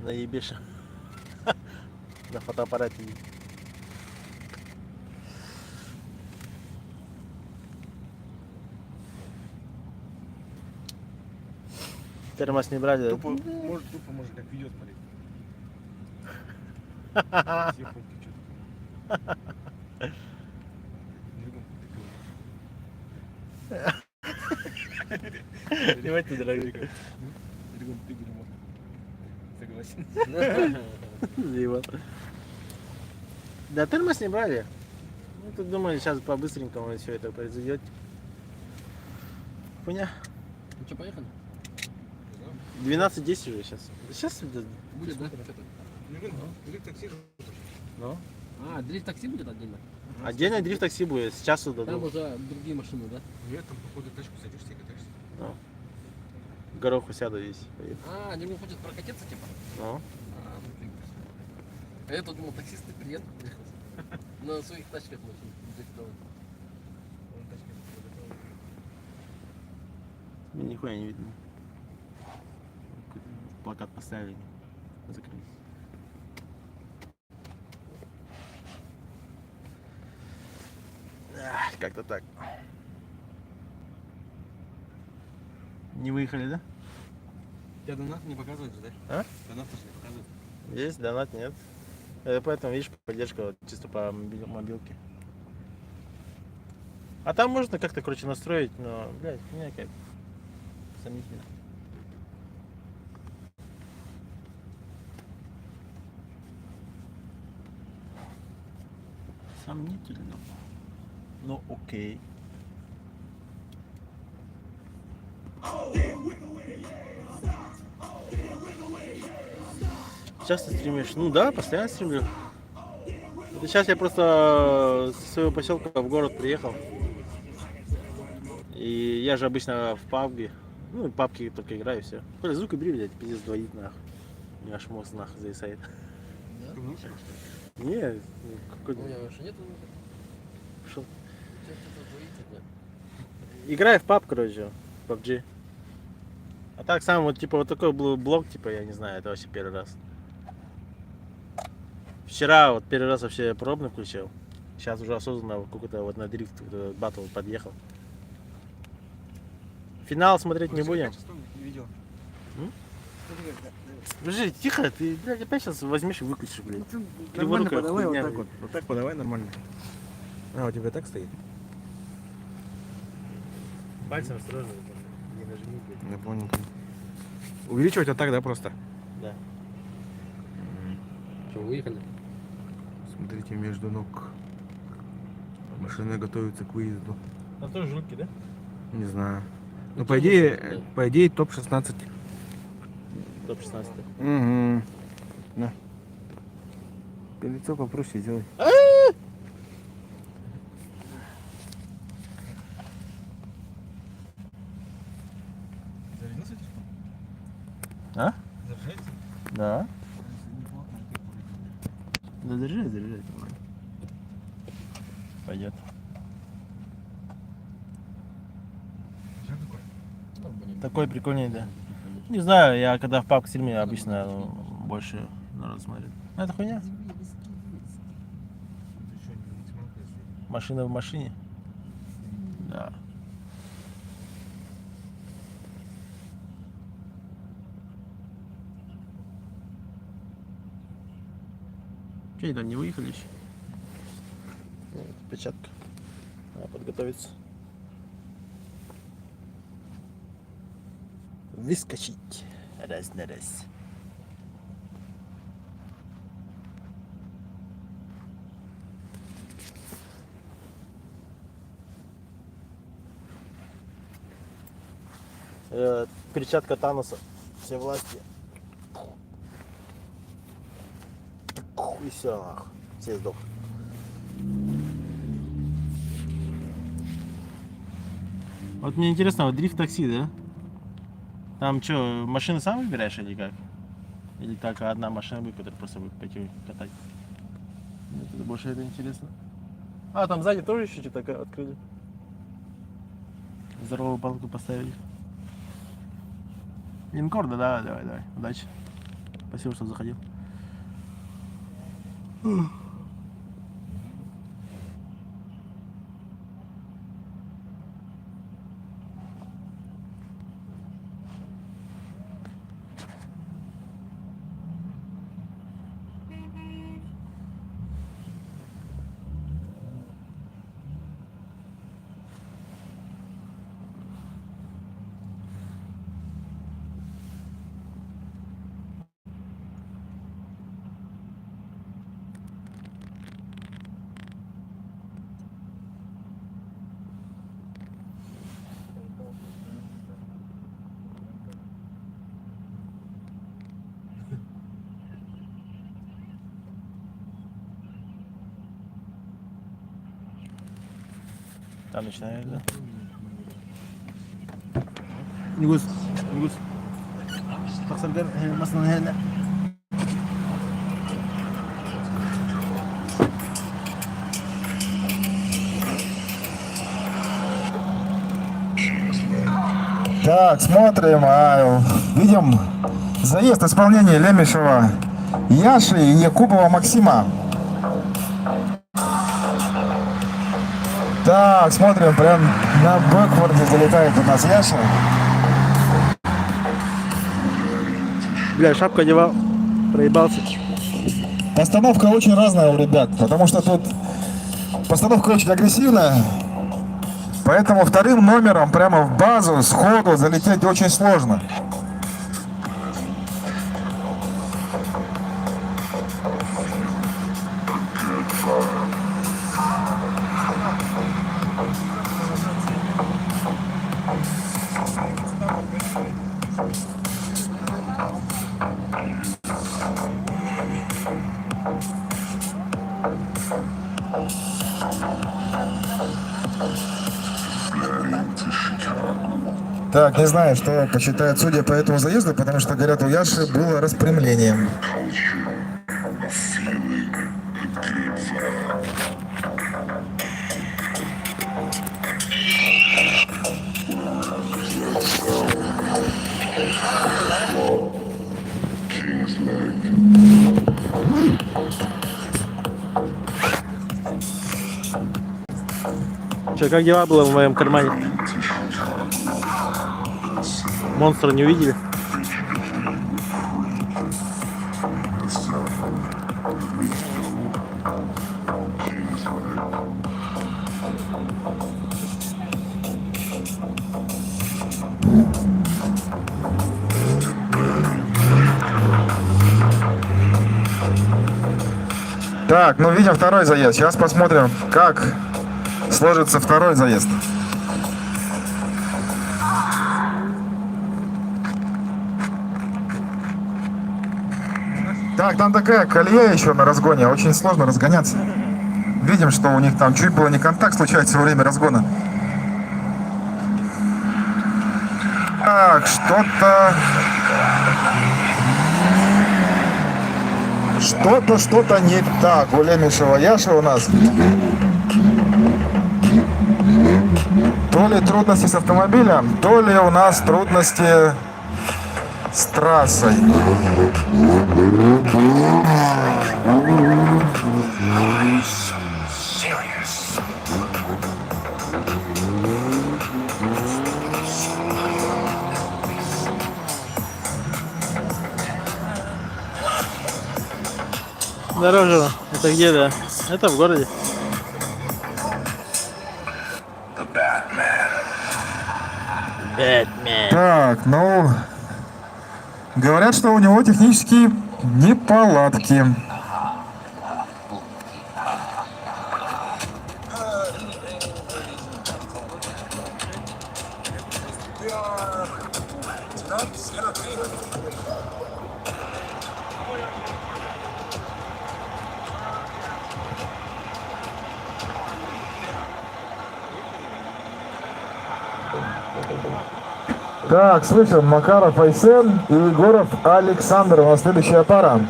Наебешь. На фотоаппарате. Термос не брали. Тупо, может, как видео смотреть. Все фотки что-то. Ебать ты, дорогой. Другом ты можно. Согласен. Заебал. Да, термос не брали. Ну, тут думали, сейчас по-быстренькому все это произойдет. Хуйня. Ну что, поехали? 12:10 уже сейчас. Сейчас Будет, да? Или такси же. ну. А, дрифт-такси будет отдельно? Отдельно дрифт-такси будет, с часу Там дадут. уже другие машины, да? Нет, там походу тачку садишься и катаешься. Ну. Гороху сяду здесь. поеду. А, они мне хотят прокатиться, типа? Ну. А, ну ты. А я тут думал, таксисты приедут. На своих тачках очень дрифтовать. Нихуя не видно. Плакат поставили. Закрылись. Как-то так. Не выехали, да? Я донат не показывает же, да? А? Донат тоже не показывает. Есть, донат нет. Поэтому, видишь, поддержка вот чисто по мобилке. А там можно как-то, короче, настроить, но, блядь, меня как сомнительно. Сомнительно. Ну, окей. Часто стримишь? Ну да, постоянно стримлю. Сейчас я просто со своего поселка в город приехал. И я же обычно в пабге. Ну, в пабге только играю, все. Коля, звук убери, блядь, пиздец двоит нахуй. У меня аж мозг нахуй зависает. Не, У меня вообще нету. Шо? Что-то двоится, да. Играю в паб, короче, в PUBG. А так сам вот типа вот такой был блок, типа, я не знаю, это вообще первый раз. Вчера вот первый раз вообще пробный включил. Сейчас уже осознанно какой-то вот на дрифт батл подъехал. Финал смотреть не будем. Подожди, тихо, ты, блядь, опять сейчас возьмешь и выключишь, блядь. Нормально Криворукая подавай, хуйня, вот так блядь. вот. Вот так подавай нормально. А, у тебя так стоит? Пальцем сразу не нажми, блядь. Я понял. Увеличивать вот так, да, просто? Да. Что, выехали? Смотрите, между ног. Машина готовится к выезду. Там тоже жутки, да? Не знаю. Ну, Ну, по идее, топ-16. Топ-16. Угу. На. Ты лицо попроще сделай. А? Да. Да заряжай, заряжай. Пойдет. Такой прикольный, да. Не знаю, я когда в паб стриме обычно больше народ смотрит. А это хуйня. Машина в машине. Да. Че, там не выехали еще? Нет, печатка. Надо подготовиться. Выскочить раз на раз. Перчатка Таноса. Все власти. И все, нахуй. Все сдох. Вот мне интересно, вот дрифт такси, да? Там что, машины сам выбираешь или как? Или так одна машина будет, которая просто будет пойти катать? Мне это больше это интересно. А, там сзади тоже еще что-то открыли. Здоровую палку поставили. Линкор, да, давай, удачи. Спасибо, что заходил. Там начинает, да? Нигус. Тахсалгар, маслан. Так, смотрим, видим заезд исполнения Лемешева Яши и Якубова Максима. Так, смотрим, прям на бэкворде залетает у нас Яша. Бля, шапку одевал, проебался. Постановка очень разная у ребят, потому что тут постановка очень агрессивная. Поэтому вторым номером прямо в базу сходу залететь очень сложно. Так, не знаю, что почитают судьи по этому заезду, потому что, говорят, у Яши было распрямление. Че, как дела было в моем кармане? Монстра не увидели? Так, ну видим второй заезд. Сейчас посмотрим, как сложится второй заезд. Так, там такая колея еще на разгоне, очень сложно разгоняться. Видим, что у них там чуть было не контакт случается во время разгона. Так, что-то не так у Лемешева Яши у нас. То ли трудности с автомобилем, то ли у нас трудности с трассой. Дороже. Это где, да? Это в городе. Бэтмен. Так, ну, говорят, что у него технические неполадки. Так, слышим, Макаров Айсен и Егоров Александр. У нас следующая пара.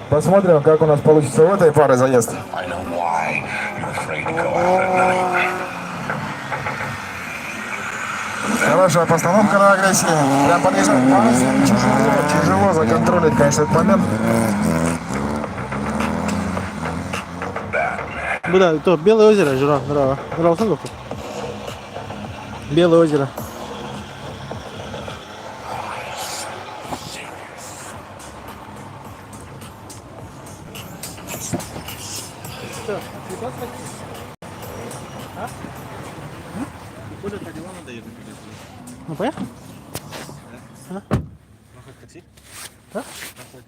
Посмотрим, как у нас получится в этой паре заезд. Хорошая постановка на агрессии. Прям подъезжает. Тяжело законтролить, конечно, этот момент. Бля, то Белое озеро, Жирон, здорово. Здорово, Сангов. Белое озеро. Ну, поехали? Такси? А?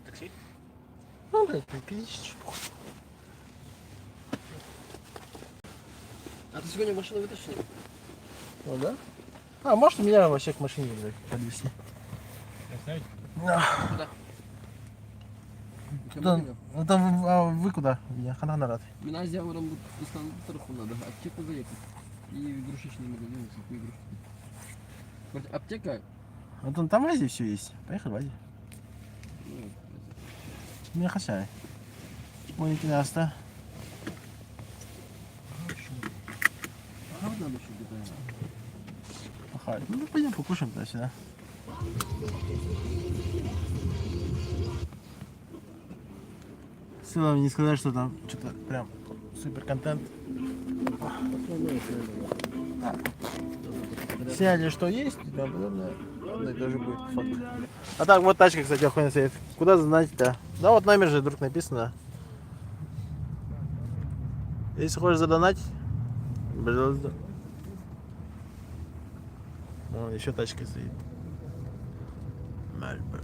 Такси? Ну, блядь, периодически. А ты сегодня машину вытащил? Ну да? А, может меня вообще к машине, блядь, подвезти? Оставить? Куда? Да, ну там, а вы куда? Я Хананарат. Меня взял доставку надо. Аптеку заехать. И игрушечный магазин, всякую игрушки. Вот аптека. Ну там в Азии все есть. Поехали в Азию. Не хасай. Моните нас, да? Правда надо еще где-то? Ага. Ну пойдем покушаем туда-сюда. В целом не сказать, что там что-то прям супер контент. Сняли, что есть, там, наверное, одно и то же будет фото. А так, вот тачка, кстати, охуенно стоит. Куда задонатить-то? Да, вот номер же, вдруг написано. Если хочешь задонатить, пожалуйста. Вон еще тачка стоит. Мальборо.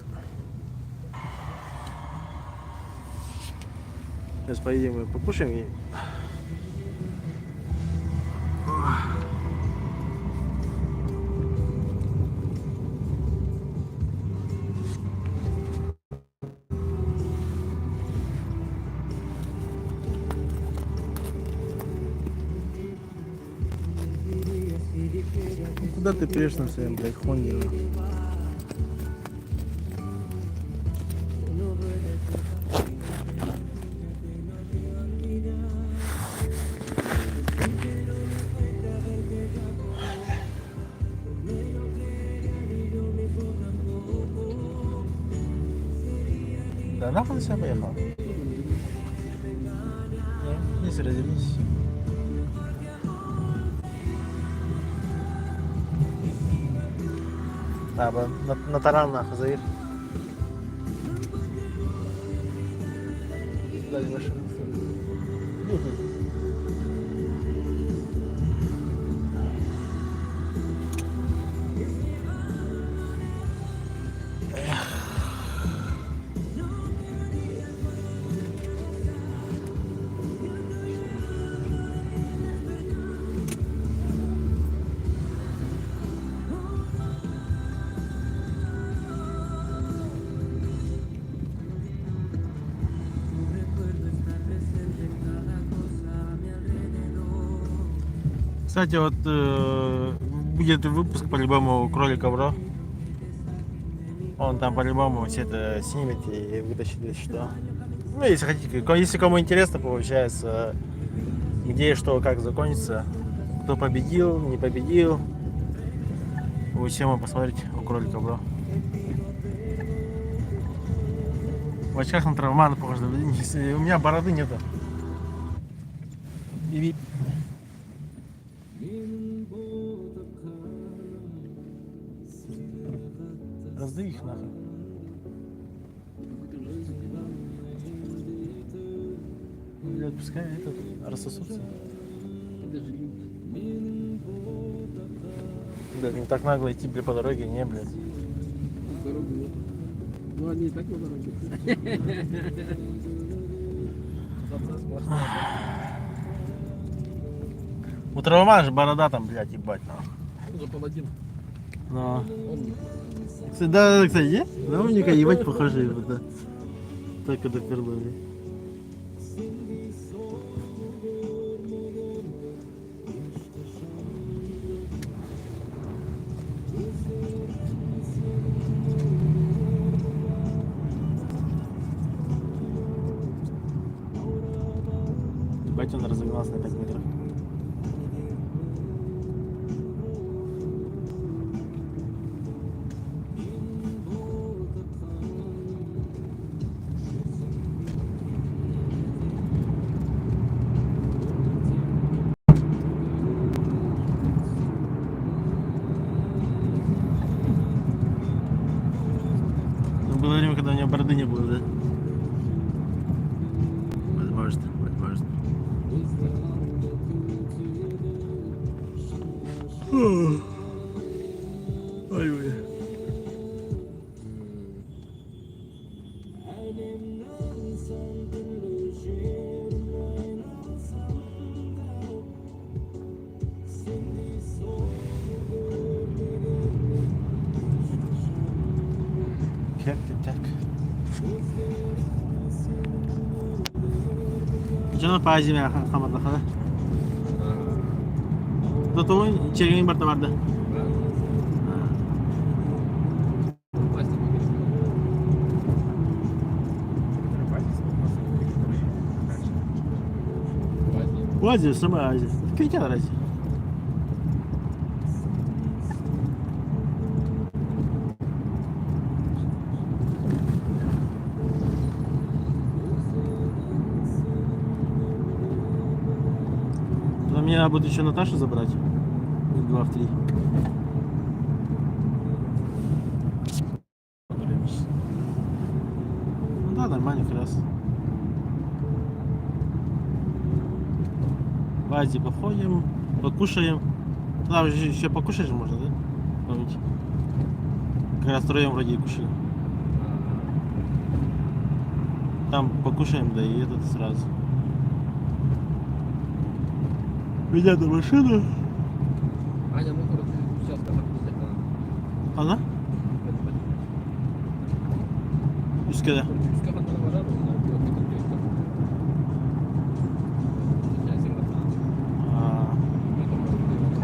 Сейчас поедем и покушаем и... Куда ты прешь на своем, блядь, Хонде? Да нахуй на себя поехал? Не разделись. А, на таран нахуй заехал. Дали машину. Кстати, вот будет выпуск по-любому кролика Бро. Он там по-любому все это снимет и вытащит, если что. Ну, если хотите, если кому интересно, получается, где что, как закончится, кто победил, не победил. Вы все можете посмотреть у кролика Бро. В очках на травмана похож. У меня бороды нету. Раздай их нахуй. Блядь, пускай этот рассосутся. Блядь, не так нагло идти, блядь, по дороге, не, блядь. Дорогу нет. Ну, они и так на дороге. У травмана же борода там, блядь, ебать, нахуй. За паладин. Но. Он Да, кстати, есть? Да, умника ебать похожие, вот, да. Только до перловей. Ебать, он разогнался на 5 метров. Было время, когда у меня бороды не было, да? Возможно, возможно. Ой-ой. Так. Canım paycı veya kamerada kadar. Tutuğun içeriğinin barda vardı. В Азии, сама Азия. Какие разница? Мне буду еще Наташу забрать. 2 в 3. Ну да, нормально как раз. В Азии походим, покушаем. Там же еще покушать же можно, да? Помните? Как раз втроем вроде и кушали. Там покушаем, да и этот сразу. Меня на машину. Аня, ну короче, сейчас когда будет Она? Üst kere. Üst kapatmaları var abi. Onlar bir bakıyor, üst kapatmaları. Gelsin kapatmaları. Aa, Ben de bakıyorum.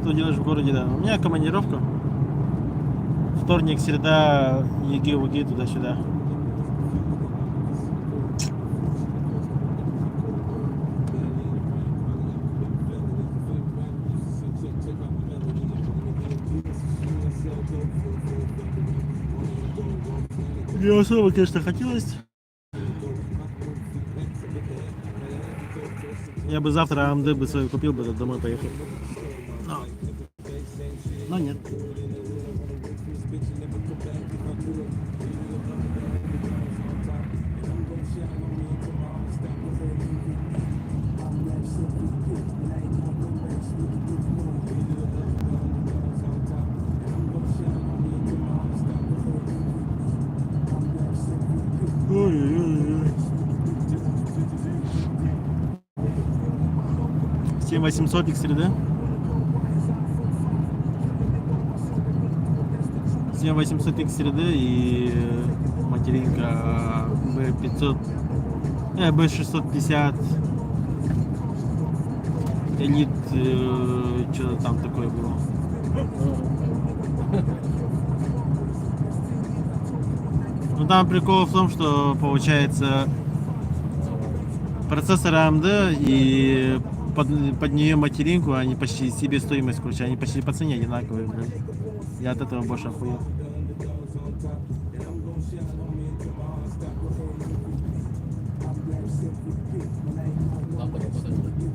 что делаешь в городе, да. У меня командировка. Вторник, среда, ЕГЭ, туда-сюда. Не особо, конечно, хотелось. Я бы завтра АМД бы свою купил бы, домой поехал. Но нет. Ой-ой-ой. 7800 X3D. 7800 X3D и материнка B500, B650 Elite, что-то там такое было. Ну там прикол в том, что получается процессор AMD и под нее материнку, они почти себестоимость, короче, они почти по цене одинаковые, блин. Я от этого больше охуел.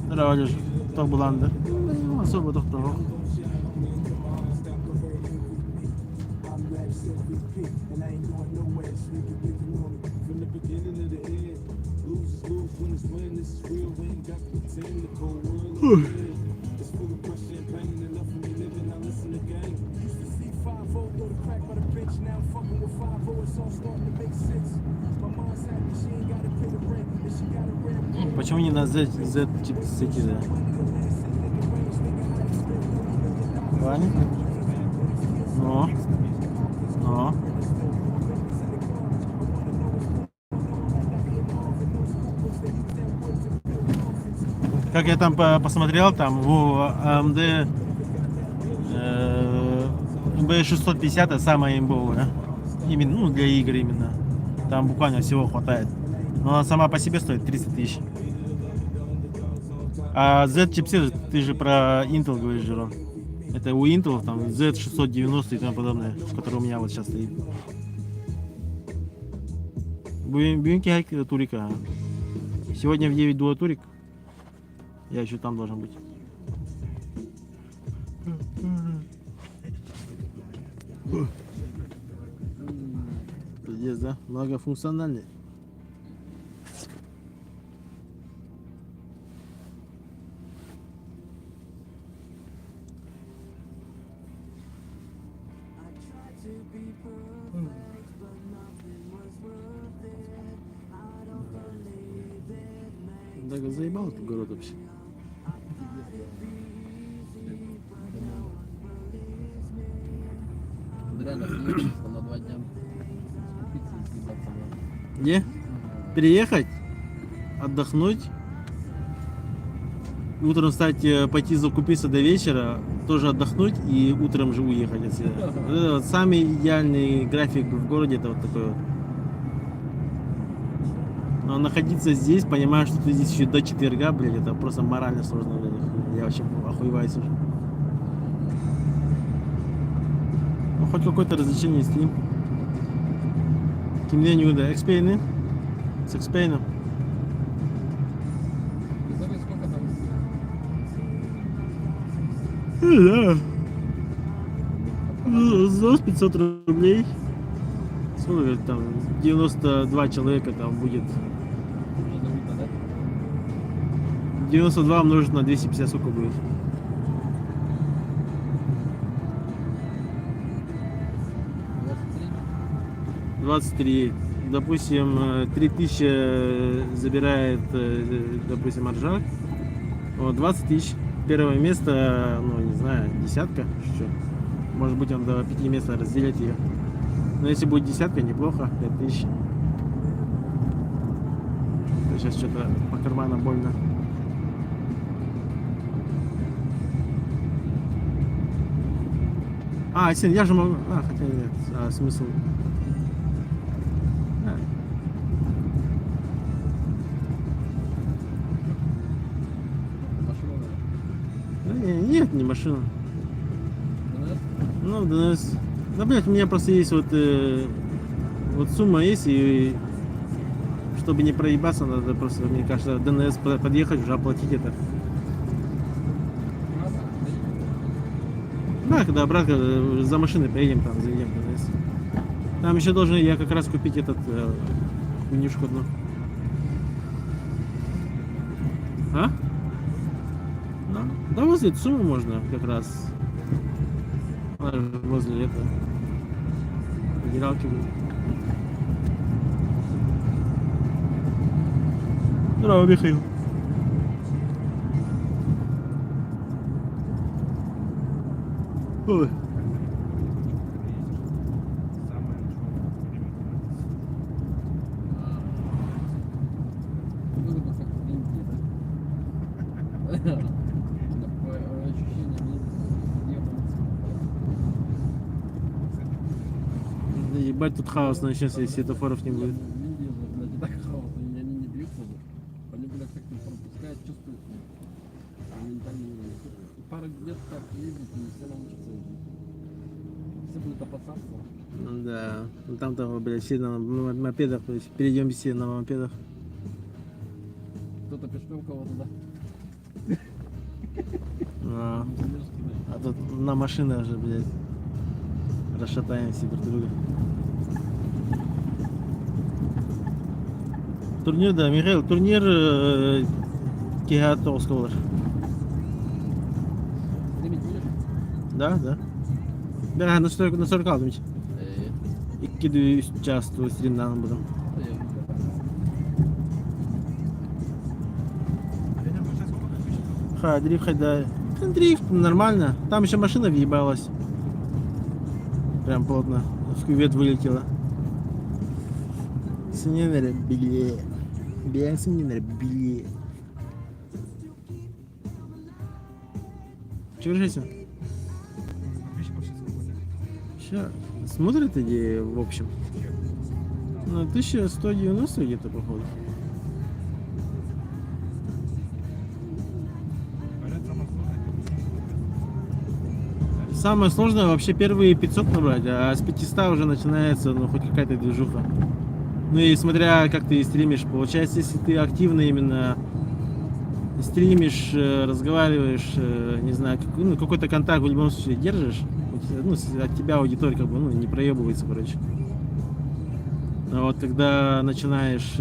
Здорово, Леша. Тох булан, да? Ну, особо тох того. Почему не на Z тип да? Ваня? Но. Как я там посмотрел, там у AMD B650 самая имбовая. Именно, ну, для игр именно. Там буквально всего хватает. Но она сама по себе стоит 30 тысяч. А Z-чипсет, ты же про Intel говоришь, Жерон. Это у Intel, там Z690 и тому подобное, который у меня вот сейчас стоит. Бюнки турика. Сегодня в 9 дуа турик. Я еще там должен быть. Пиздец, да? Многофункциональный. Да, заебал этот город вообще. Реально, приехал на 2 дня. Купиться и съебаться надо. Где? Переехать, отдохнуть, утром встать, пойти закупиться до вечера, тоже отдохнуть и утром же уехать отсюда. Вот это вот самый идеальный график в городе, это вот такой вот. Но находиться здесь, понимаешь, что ты здесь еще до четверга, блядь, это просто морально сложно, блядь. Я вообще охуеваюсь уже. Ну, хоть какое-то развлечение стрим. Кимден да, экспейны. С экспейном. Ты забыл, сколько там? Да. За 500 рублей. Сколько там? 92 человека там будет. 92 умножить на 250, сколько будет? 23. Допустим, 3000 забирает, допустим, Аржак. Вот 20 тысяч. Первое место, ну не знаю, десятка. Что? Может быть, он до 5 мест разделит ее. Но если будет десятка, неплохо. 5000. Сейчас что-то по карману больно. А, син, я же могу... А, хотя нет, смысл... А. Машина, наверное. Нет, не машина. ДНС? Ну, ДНС. Да, блядь, у меня просто есть вот сумма есть, и чтобы не проебаться, надо просто, мне кажется, ДНС подъехать, уже оплатить это. Да, когда обратно за машиной поедем, там заедем ДНС. Там еще должен я как раз купить этот хуйнюшку одну. А? Да возле ЦУМа можно как раз. Она же возле этого. Федералки будет. Здорово, Михаил. Ой. Выгодно как в Индии, да? Такое ощущение не Да ебать, тут хаос начнется, если светофоров не будет. В Индии же, блядь, и так хаос, и они не бьются же. Они, блядь, как-то пропускают, чувствуют. Моментально пару лет так ездить, и все научатся уже. Все будут опасаться. Да, ну там-то, блядь, все на мопедах, то есть перейдем все на мопедах. Кто-то пешком кого-то, да? А, Задержки, да. а тут на машинах же, блядь, расшатаем все друг друга. Турнир, да, Михаил, турнир Кига Толсколар. Стримить будешь? Да, да. Да, на 40 алdım. İki часто стримдан будем. Ха, дрифт хода. Дрифт нормально. Там еще машина въебалась. Прям плотно. В кювет вылетела. Синенер биле. Биян синенер биле. Чего решите? Сейчас. Смотрят идеи в общем? На 1190 где-то, походу. Самое сложное вообще первые 500 набрать, а с 500 уже начинается, ну, хоть какая-то движуха. Ну и смотря как ты стримишь, получается, если ты активно именно стримишь, разговариваешь, не знаю, ну, какой-то контакт в любом случае держишь, ну, от тебя аудитория как бы, ну, не проебывается, короче. А вот когда начинаешь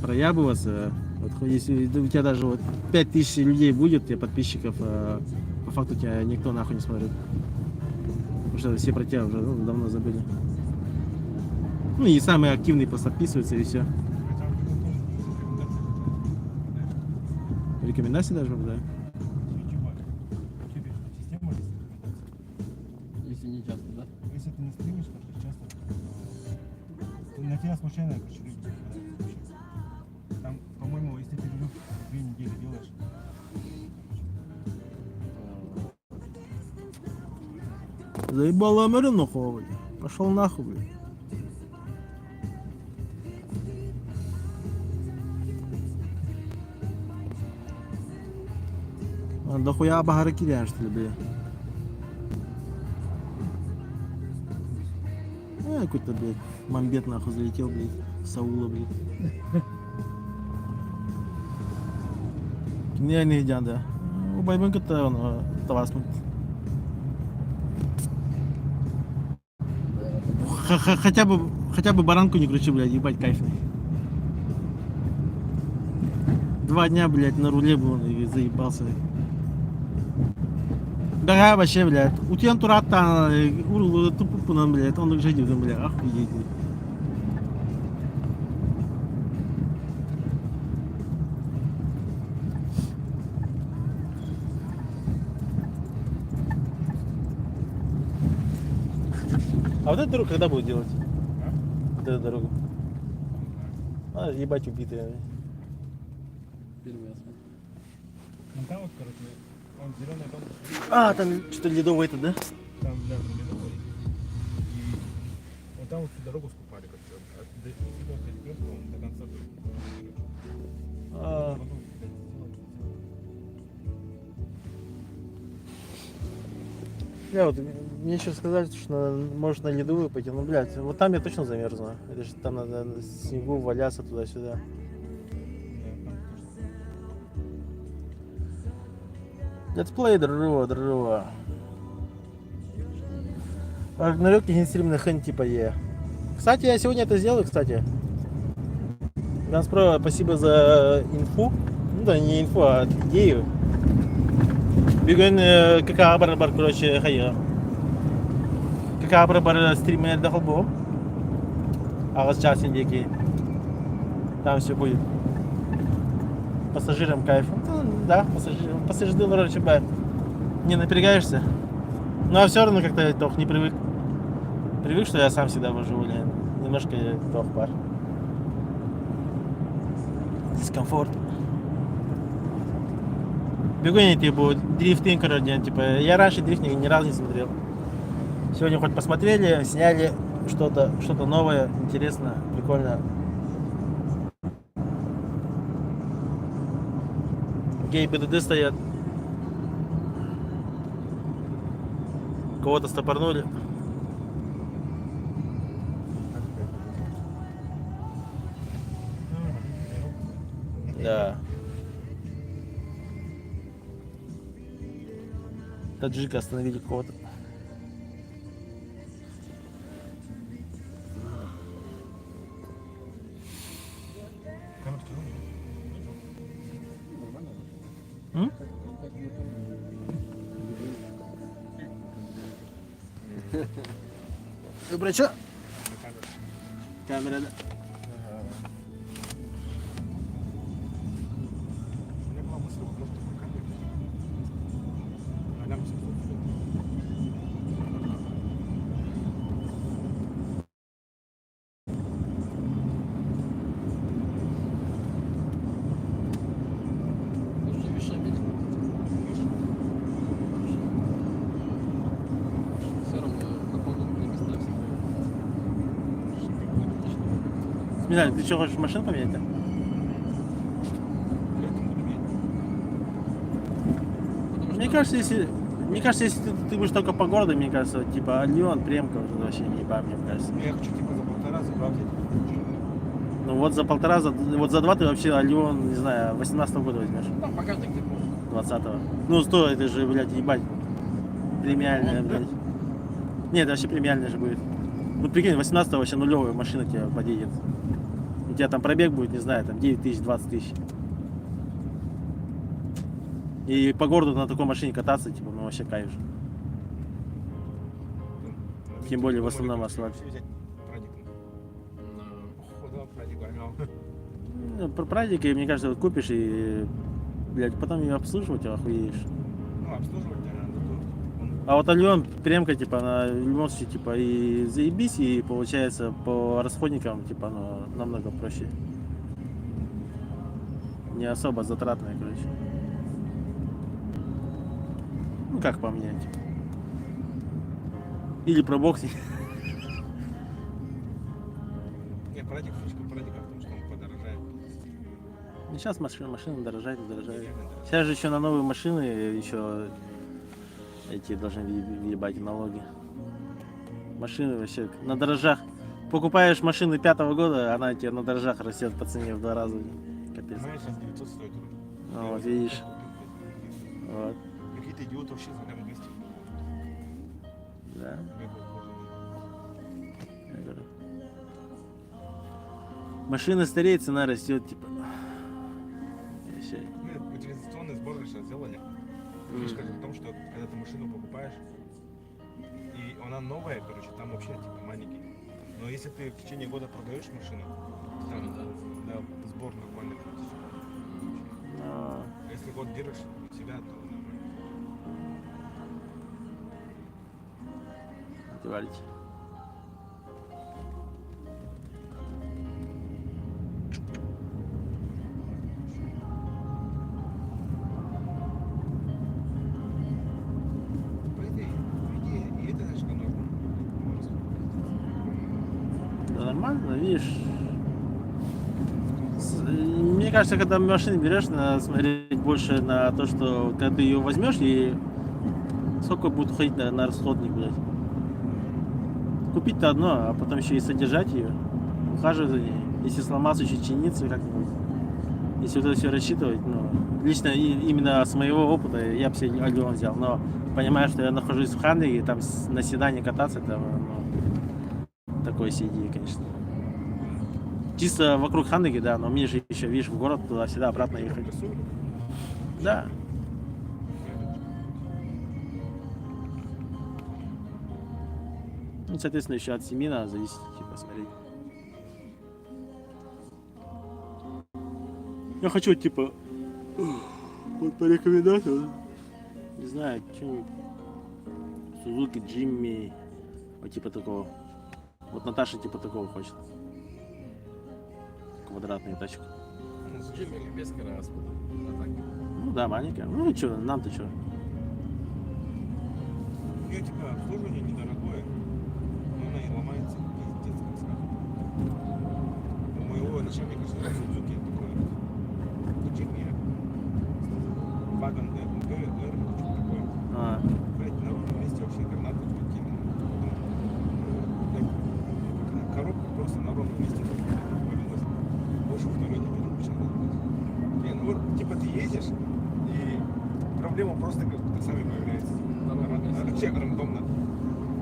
проябываться, вот если у тебя даже вот 5000 людей будет, у тебя подписчиков, а по факту тебя никто нахуй не смотрит. Потому что все про тебя уже, ну, давно забыли. Ну и самые активные просто подписываются и все. Рекомендации даже, да? Если не часто, да? Если ты не стримишь как-то часто, то на тебя случайно, короче, люди попадают. Там, по-моему, если ты движух 2 недели делаешь, Заебало нахуй, блядь. Пошел нахуй, блядь. Да хуя багары киляешь, что ли, блядь. Какой-то, блядь, мамбет нахуй залетел, блядь, Саула, блядь. Не, не идя, да. У байбанка-то он тавасмент. Хотя бы баранку не кручу, блядь, ебать кайфный. 2 дня, блядь, на руле был и заебался. Да, вообще, блядь. Утен турата, уру тупупунан, блядь, он уже идет, блядь, охуеть. А вот эту дорогу когда будет делать? Вот эту дорогу. А, ебать убитые. Первый асфальт. ну там вот, короче, Он зеленый дом, А, там что-то ледовый это, да? там рядом ледовый. И вот там вот всю дорогу скупали, как-то. От Сибирского перекрестка он до конца был. А, Потом, блядь, сделали. бля, вот мне еще сказали, что может на ледовую пойти, ну, блядь, вот там я точно замерзну. Это же там надо на снегу валяться туда-сюда. Да, там тоже. Летсплей дрова. Рагнарёк генстримный хэн типа е. Кстати, я сегодня это сделаю, кстати. Ганспро, спасибо за инфу. Ну да, не инфу, а идею. Бүгін кака бар, короче, хайы. Кака бар стример дахыл бұл. Ағыз часындеки. Там все будет. Пассажирам кайф. Ну, да, пассажирам. Пассажиры, короче, не напрягаешься. Ну а все равно как-то я toch не привык. Привык, что я сам всегда вожу, блин. Немножко toch пар. Дискомфорт. Бегунья, типа, дрифтинг, короче, типа, я раньше дрифтинг ни разу не смотрел. Сегодня хоть посмотрели, сняли что-то новое, интересно, прикольно. Гей БДД стоят. Кого-то стопорнули. Да. Таджика остановили кого-то. М? Добрый, чё? Камера, да. У меня была мысль, вот, может, такой камеры. А нам 700 стоит. Нужно вещами. Все равно на погодные места всегда. Смеяли, ты что, хочешь машину поменять? Летом буду менять. Мне кажется, если ты будешь только по городу, мне кажется, вот, типа Лион, Премка, уже вообще не ебать, мне кажется. Я хочу типа за 1,5 заправить. Ну вот за 1,5, вот за 2 ты вообще Лион, не знаю, 18-го года возьмешь, Там багажник ты можешь. 20-го. Ну стоит, это же, блядь, ебать, премиальная, блядь. Нет, это вообще премиальная же будет. Ну прикинь, 18-го вообще нулевая машина тебе подъедет. У тебя там пробег будет, не знаю, там 9 тысяч, 20 тысяч. И по городу на такой машине кататься, типа, ну вообще кайф же. Тем более в основном асфальт. Взять прадик. Походу, прадик гонял. Ну, про прадики, мне кажется, вот купишь и, блядь, потом ее обслуживать, охуеешь. Ну, обслуживать надо. А вот Альон, Премка, типа, она в любом случае, типа, и заебись, и получается по расходникам, типа, ну, намного проще. Не особо затратная, короче. Ну, как по мне, типа. Или пробоксить. Не, прадик, фишка прадика в том, что он подорожает. Ну, сейчас машина дорожает. Сейчас же еще на новые машины еще эти должны въебать налоги. Машины вообще на дорожах. Покупаешь машину 5-го года, она тебе на дорожах растет по цене в 2 раза. Капец. Знаешь, сейчас 900 стоит уже. Ну, вот видишь. Вот. Какие-то идиоты вообще за прям 200. Да. Я говорю. Машина стареет, цена растет, типа. Вообще. Ну, утилизационный сбор сейчас сделали. Фишка в том, что когда ты машину покупаешь, и она новая, короче, там вообще типа маленький. Но если ты в течение года продаешь машину, там да, сбор нормальный платишь. Но А если год держишь себя, то нормально. говорите. видишь, мне кажется, когда машину берешь, надо смотреть больше на то, что когда ты ее возьмешь и сколько будет уходить на расходник, блядь. Купить-то одно, а потом еще и содержать ее, ухаживать за ней. Если сломаться, еще чиниться как-нибудь. Если вот это все рассчитывать, ну, лично именно с моего опыта я бы себе Альон взял, но понимаю, что я нахожусь в Ханде, и там на седане кататься, это ну, такое себе идея, конечно. Чисто вокруг Хандыги, да, но мне же еще, видишь, в город туда-сюда обратно ехать. Да. Ну, соответственно, еще от семьи надо зависеть, типа, смотреть. Я хочу, типа, вот по рекомендациям, не знаю, что-нибудь, Сузуки, Джимми, вот типа такого. Вот Наташа типа такого хочет. Квадратную тачку. Ну, с Джимми или без расхода. А так. Ну да, маленькая. Ну что, нам-то что? У нее типа обслуживание недорогое, но она и ломается, пиздец, как скажем. У моего начальника Сузуки такой Джимми, вагон ГР, что-то такое. Блять, на ровном месте вообще гранату спокойно. Коробка просто на ровном месте валилась. Больше второй не беру, почему. Ну, типа ты едешь, и проблема просто как сами появляется. Вообще рандомно.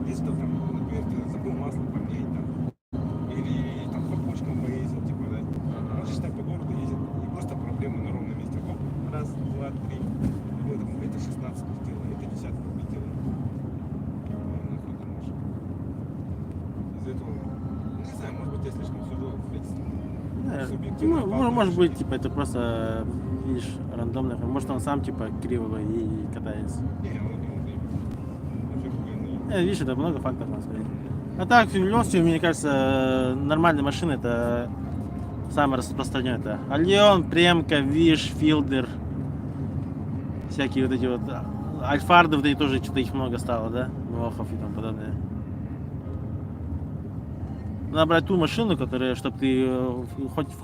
Если ты там, например, ты забыл масло поменять там, или там по почкам поездил, типа, да. Он же так по городу ездит, и просто проблемы на ровном месте. Оп, раз, два, три. Вот, это 16 сделано, это 10 сделано. Нахуй ты можешь. Из этого, не знаю, может быть, я слишком сужу, субъективно. Ну, может быть, типа, это просто, видишь, рандомно. Может, он сам, типа, криво и катается. Видишь, это много факторов надо смотреть. А так, в любом случае, мне кажется, нормальная машина это самое распространенное. Это Альон, Премка, Виш, Филдер. Всякие вот эти вот Альфарды, вот эти тоже что-то их много стало, да? Нохов и тому подобное. Надо брать ту машину, которая, чтобы ты хоть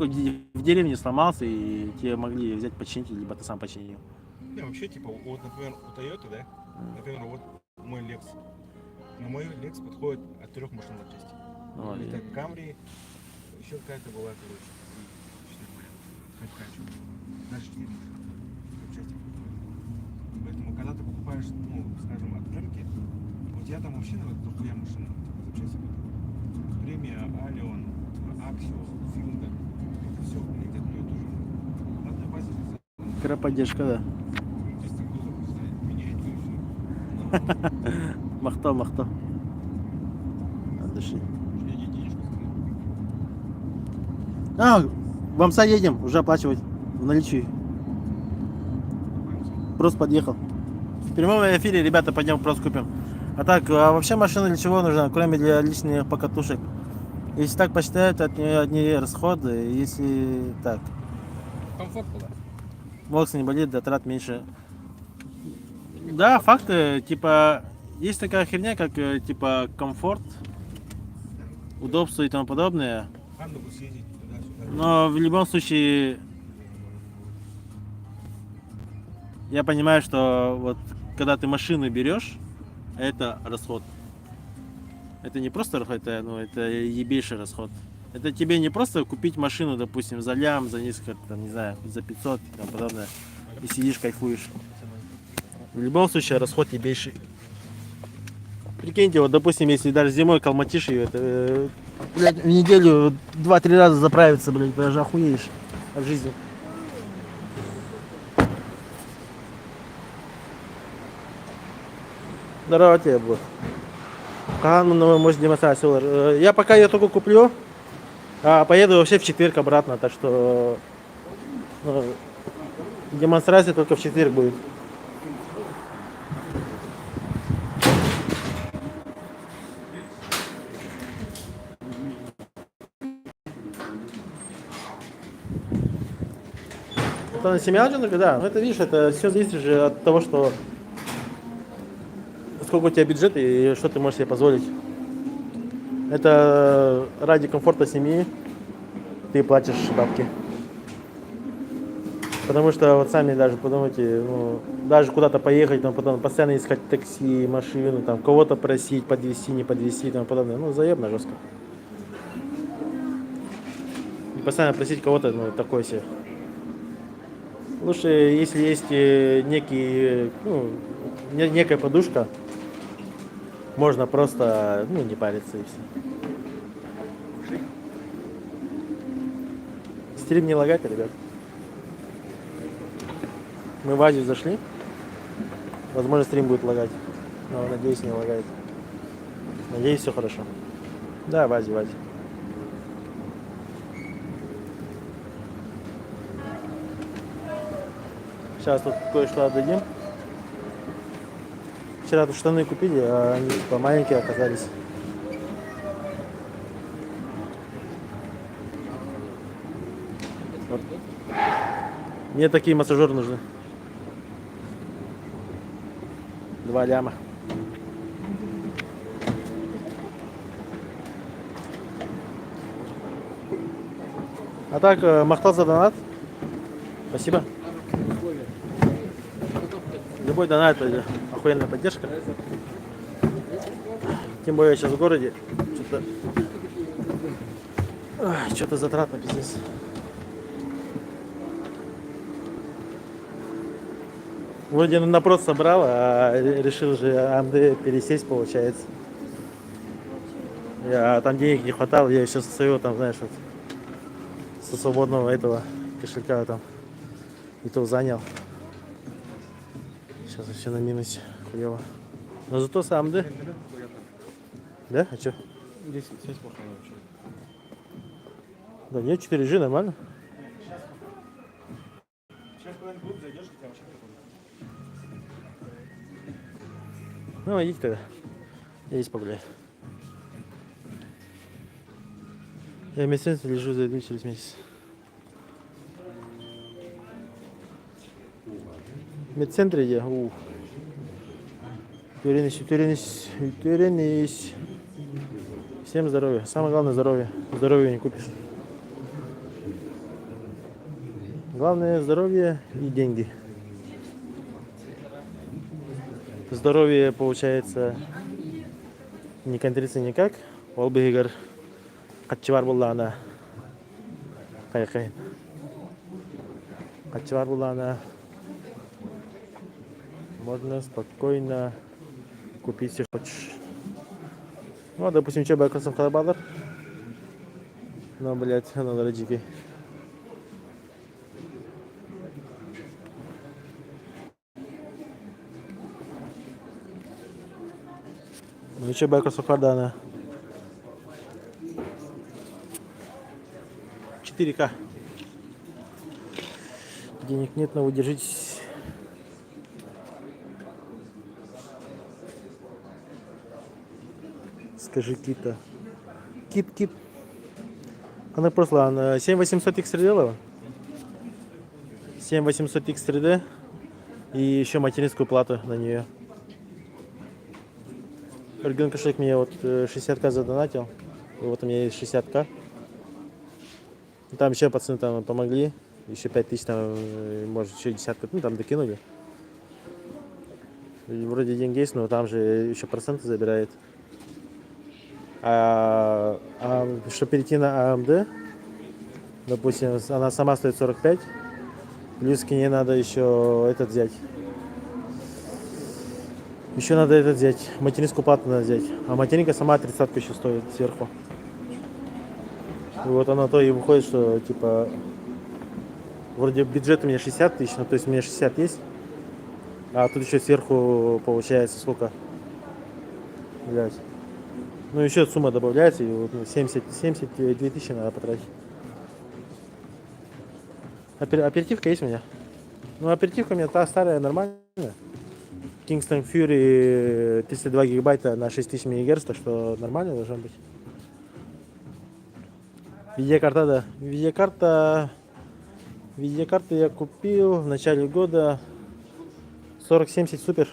в деревне сломался и тебе могли взять починить, либо ты сам починил. Не, вообще, типа, вот, например, у Toyota, да? Например, вот мой Lex. Но мой Lex подходит от 3 машин запчасти. Вот, это Camry, еще какая-то была, короче, даже 4 запчасти подходит. Поэтому, когда ты покупаешь, ну, скажем, от рынки, у тебя там вообще вот дохуя машина, запчасти подходит. Премия, Алион, Аксио, Филдер, это все, блядь, одно и то же. На одной базе. Кроподдержка, да. Махто. Отдыши. В Амса едем, уже оплачивать в наличии. Просто подъехал. В прямом эфире, ребята, пойдем просто купим. А так, вообще машина для чего нужна, кроме для личных покатушек? Если так посчитать, от нее одни расходы, если так. Комфорт была. Волкс не болит, дотрат меньше. Да, факты, типа, есть такая херня, как, типа, комфорт, удобство и тому подобное. Но в любом случае, я понимаю, что вот, когда ты машину берешь, это расход. Это не просто расход, это, ну, это ебейший расход. Это тебе не просто купить машину, допустим, за лям, за несколько, там, не знаю, за 500 и тому подобное, и сидишь, кайфуешь. В любом случае расход ебейший. Прикиньте, вот допустим, если даже зимой калматишь ее, это, блядь, в неделю 2-3 раза заправиться, блядь, даже охуеешь от жизни. Здорово тебе, бро. Кану может демонстрацию. Я пока ее только куплю, а поеду вообще в четверг обратно, так что демонстрация только в четверг будет. Это на семья уже, да. Ну это видишь, это все зависит же от того, что сколько у тебя бюджет и что ты можешь себе позволить. Это ради комфорта семьи ты платишь бабки. Потому что вот сами даже подумайте, ну, даже куда-то поехать, но потом постоянно искать такси, машину, там кого-то просить, подвезти, не подвезти и тому подобное. Ну, заебно жестко. И постоянно просить кого-то, ну, такой себе. Лучше, если есть некий, ну, некая подушка, можно просто, ну, не париться и все. Стрим не лагает, ребят. Мы в Азию зашли. Возможно, стрим будет лагать. Но, надеюсь, не лагает. Надеюсь, все хорошо. Да, в Азию, в Азию. Сейчас тут кое-что отдадим. Вчера тут штаны купили, а они типа маленькие оказались. Вот. Мне такие массажеры нужны. 2 ляма. А так, махтал за донат. Спасибо. Любой донат — это охуенная поддержка. Тем более я сейчас в городе. Что-то затратно, пиздец. Вроде на напрос собрал, а решил же AMD пересесть, получается. Там денег не хватало, я еще со своего, там, знаешь, вот, со свободного этого кошелька там и то занял. Сейчас вообще на минусе, хуево. Но зато с AMD. Да? А что? Здесь связь плохая вообще. Да нет, 4G нормально. Сейчас куда-нибудь в клуб зайдешь, у тебя вообще такой. Ну, идите тогда. Я здесь погуляю. Я в медцентре лежу, зайду через месяц. В медцентре я? Уверенность. Всем здоровья. Самое главное — здоровье. Здоровье не купишь. Главное — здоровье и деньги. Здоровье, получается, не контрится никак. Ол бігер қатчы бар болғаны. Қайқайын. Қатчы бар болғаны. Можно спокойно купить, если хочешь. Ну, допустим, что бы кроссовка баллар. Но, блядь, оно дорогие. Ну, что бы кроссовка дана. 4К. Денег нет, но вы держитесь. Скажи Кита. Кит. Она просто 7800 X3D делала. 7800 X3D. И еще материнскую плату на нее. Оригинальный кошелек мне вот 60к задонатил. И вот у меня есть 60к. Там еще пацаны там помогли. Еще 5000 там, может, еще десятка, ну там докинули. И вроде деньги есть, но там же еще проценты забирает. Чтобы перейти на AMD, допустим, она сама стоит 45, плюс к ней надо еще этот взять. Еще надо этот взять, материнскую плату надо взять. А материнка сама 30 еще стоит сверху. И вот она то и выходит, что типа вроде бюджет у меня 60 тысяч, ну то есть у меня 60 есть. А тут еще сверху получается сколько? Блять. Ну еще сумма добавляется, и вот 72 тысячи надо потратить. Оперативка есть у меня. Ну оперативка у меня та старая, нормальная. Kingston Fury 32 гигабайта на 6000 МГц, так что нормально должно быть. Видеокарта, да. Видеокарту я купил в начале года. 4070 супер.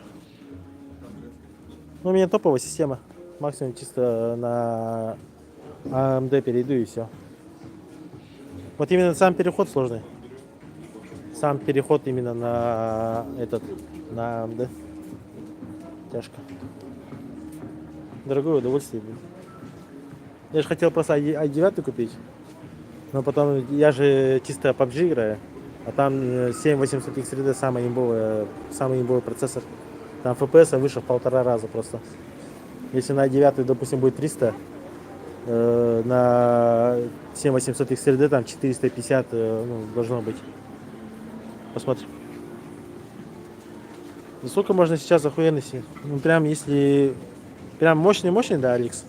Ну, у меня топовая система. максимум чисто на AMD перейду и все. Вот именно сам переход сложный. Сам переход именно на на AMD. Тяжко. Дорогое удовольствие, блин. Я же хотел просто i9 купить. Но потом я же чисто PUBG играю. А там 7800 XRD самый имбовый процессор. Там FPS выше в 1,5 раза просто. Если на i9, допустим, будет 300, на 7800 XRD там 450 должно быть. Посмотрим. Ну, сколько можно сейчас охуенно сидеть? Ну прям если прям мощный, да, Алекс.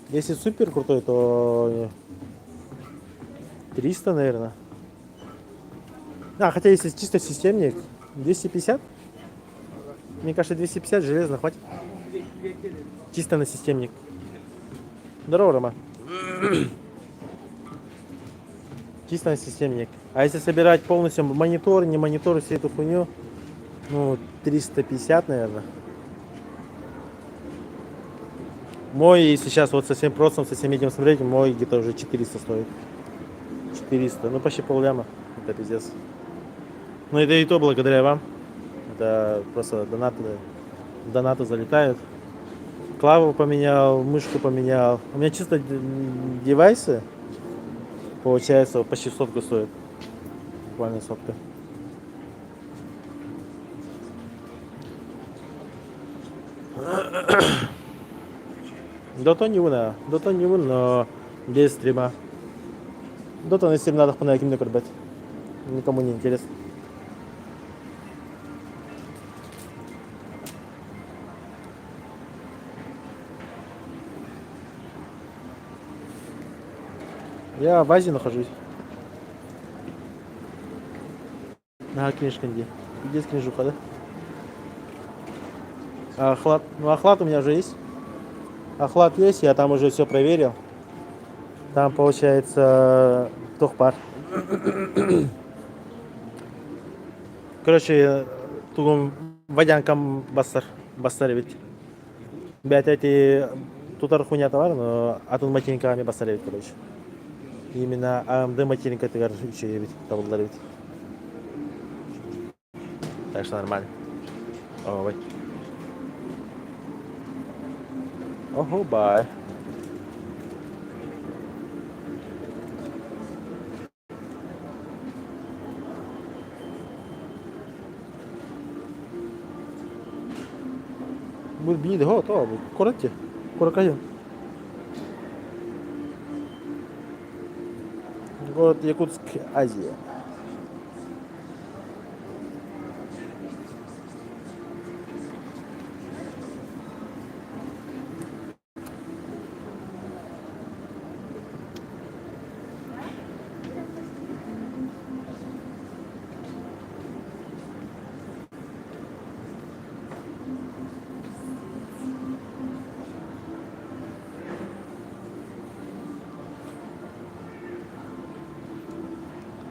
Если супер крутой, то 300, наверное. Хотя если чисто системник, 250. Мне кажется, 250 железно хватит. Чисто на системник. Здорово, Рома. Чисто на системник. А если собирать полностью монитор, не монитор, всю эту хуйню, 350, наверное. Мой, если сейчас вот совсем просто, совсем этим смотреть, мой где-то уже 400 стоит. 400, почти полляма. Это пиздец. Но это и то благодаря вам. Это просто донаты залетают. Клаву поменял, мышку поменял. У меня чисто девайсы, получается, почти 100 стоит. Буквально 100. Dota не вон, но без стрима. Dota на стрим надо по кимне курбать. Никому не интересно. Я в Азии нахожусь. Книжка где? Где книжуха, да? Охлад. Охлад у меня уже есть. Охлад есть, я там уже все проверил. Там получается тухпар. Короче, тугум водянкам басаревит. Бят эти тутар хуйня товар, но атун матинками басаревит, короче. Именно AMD матинка ты говоришь, еще ведь табулдаревит. Так что нормально. Ой. Ого, бай. Будет бить, то коротко. Коротко. Город Якутск, Азия.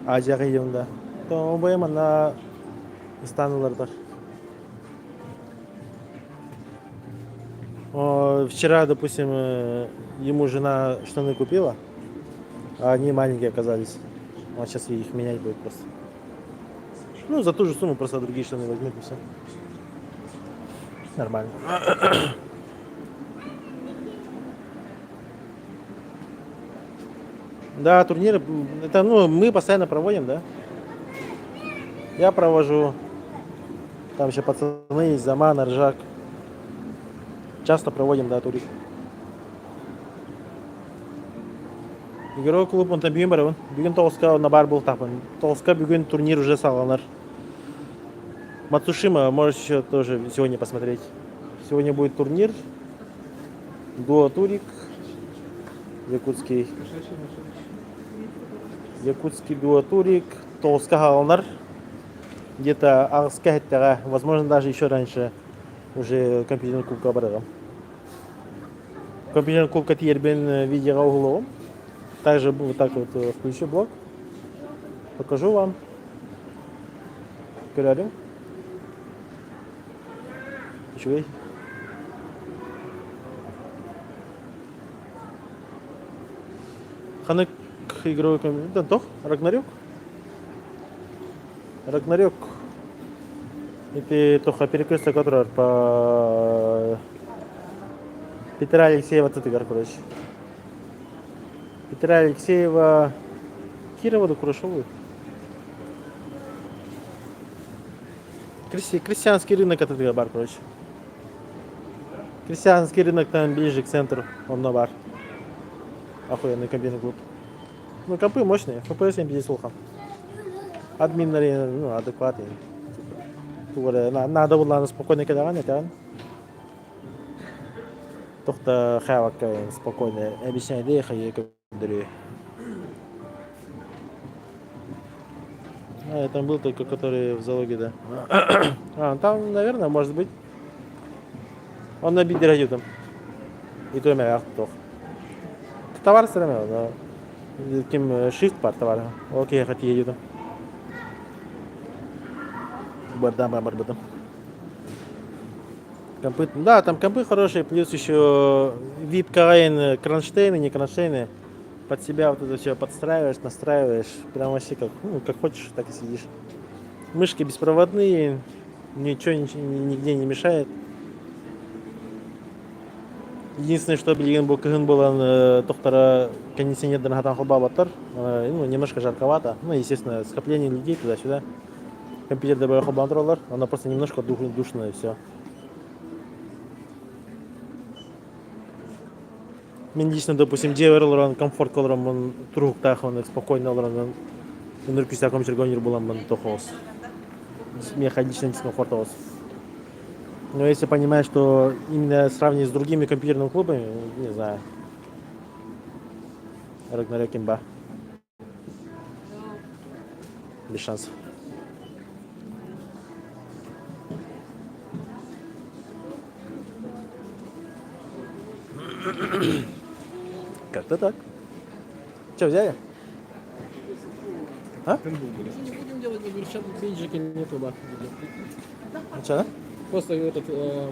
Азия регионда. То обоим на станулардар. Вчера, допустим, ему жена штаны купила, а они маленькие оказались. Он сейчас их менять будет просто. За ту же сумму просто другие штаны возьмет и все. Нормально. Да, турниры, это мы постоянно проводим, да. Я провожу. Там еще пацаны есть, Заман, Ржак. Часто проводим, да, турик. Игровой клуб он там бүгін Толска на бар был тапан. Толска бүгін турнир уже саланар. Мацушима можешь еще тоже сегодня посмотреть. Сегодня будет турнир. Дуо турик. Якутский дуотурик, Толска Халнар, где-то Арскахеттера, возможно даже еще раньше уже компьютерный кубка обрала. Компьютерный кубка Тирбин видео углом. Также вот так вот включу блок. Покажу вам. Görüyorum. Şurayı. Ханек игровой да, тох, Рагнарёк. Рагнарёк. Это тоха перекресток, который по Петра Алексеева Тытыгар, короче. Петра Алексеева Кирова до Курашовой. Крестьянский рынок это бар, короче. Крестьянский рынок там ближе к центру, он на бар. Охуенный комбинный клуб. Ну, компы мощные, FPS 70 слуха. Админ, ну, адекватный. Надо было спокойно кидавать, это. Тохта хавака спокойно. Объясняй, где я хаю, там был только, который в залоге, да. Там, наверное, может быть. Он набит дорогим там. И то меня тох. Товар все равно, но кем shift пар товара. Окей, я хочу еду там. Бардам. Компы, да, там компы хорошие, плюс еще вид КВН, кронштейны, не кронштейны. Под себя вот это все подстраиваешь, настраиваешь. Прям вообще как, ну, как хочешь, так и сидишь. Мышки беспроводные, ничего нигде не мешает. Единственное, что билген был доктора кондиционер дорогатан хоба баттар, ну, немножко жарковато. Ну, естественно, скопление людей туда-сюда. Компьютер добавил хоба контроллер, она просто немножко душная и все. Мен лично, допустим, деверлоран комфорт колором он трук тахан спокойно лоран энергия компьютер булам он тохос. Мне лично дискомфортовос. Но если понимаешь, что именно сравнить с другими компьютерными клубами, не знаю. Рагнарёк имба. Без шансов. Как-то так. Что, взяли? А? Не будем делать, я говорю, сейчас бейджика нету, да. Что, да? Просто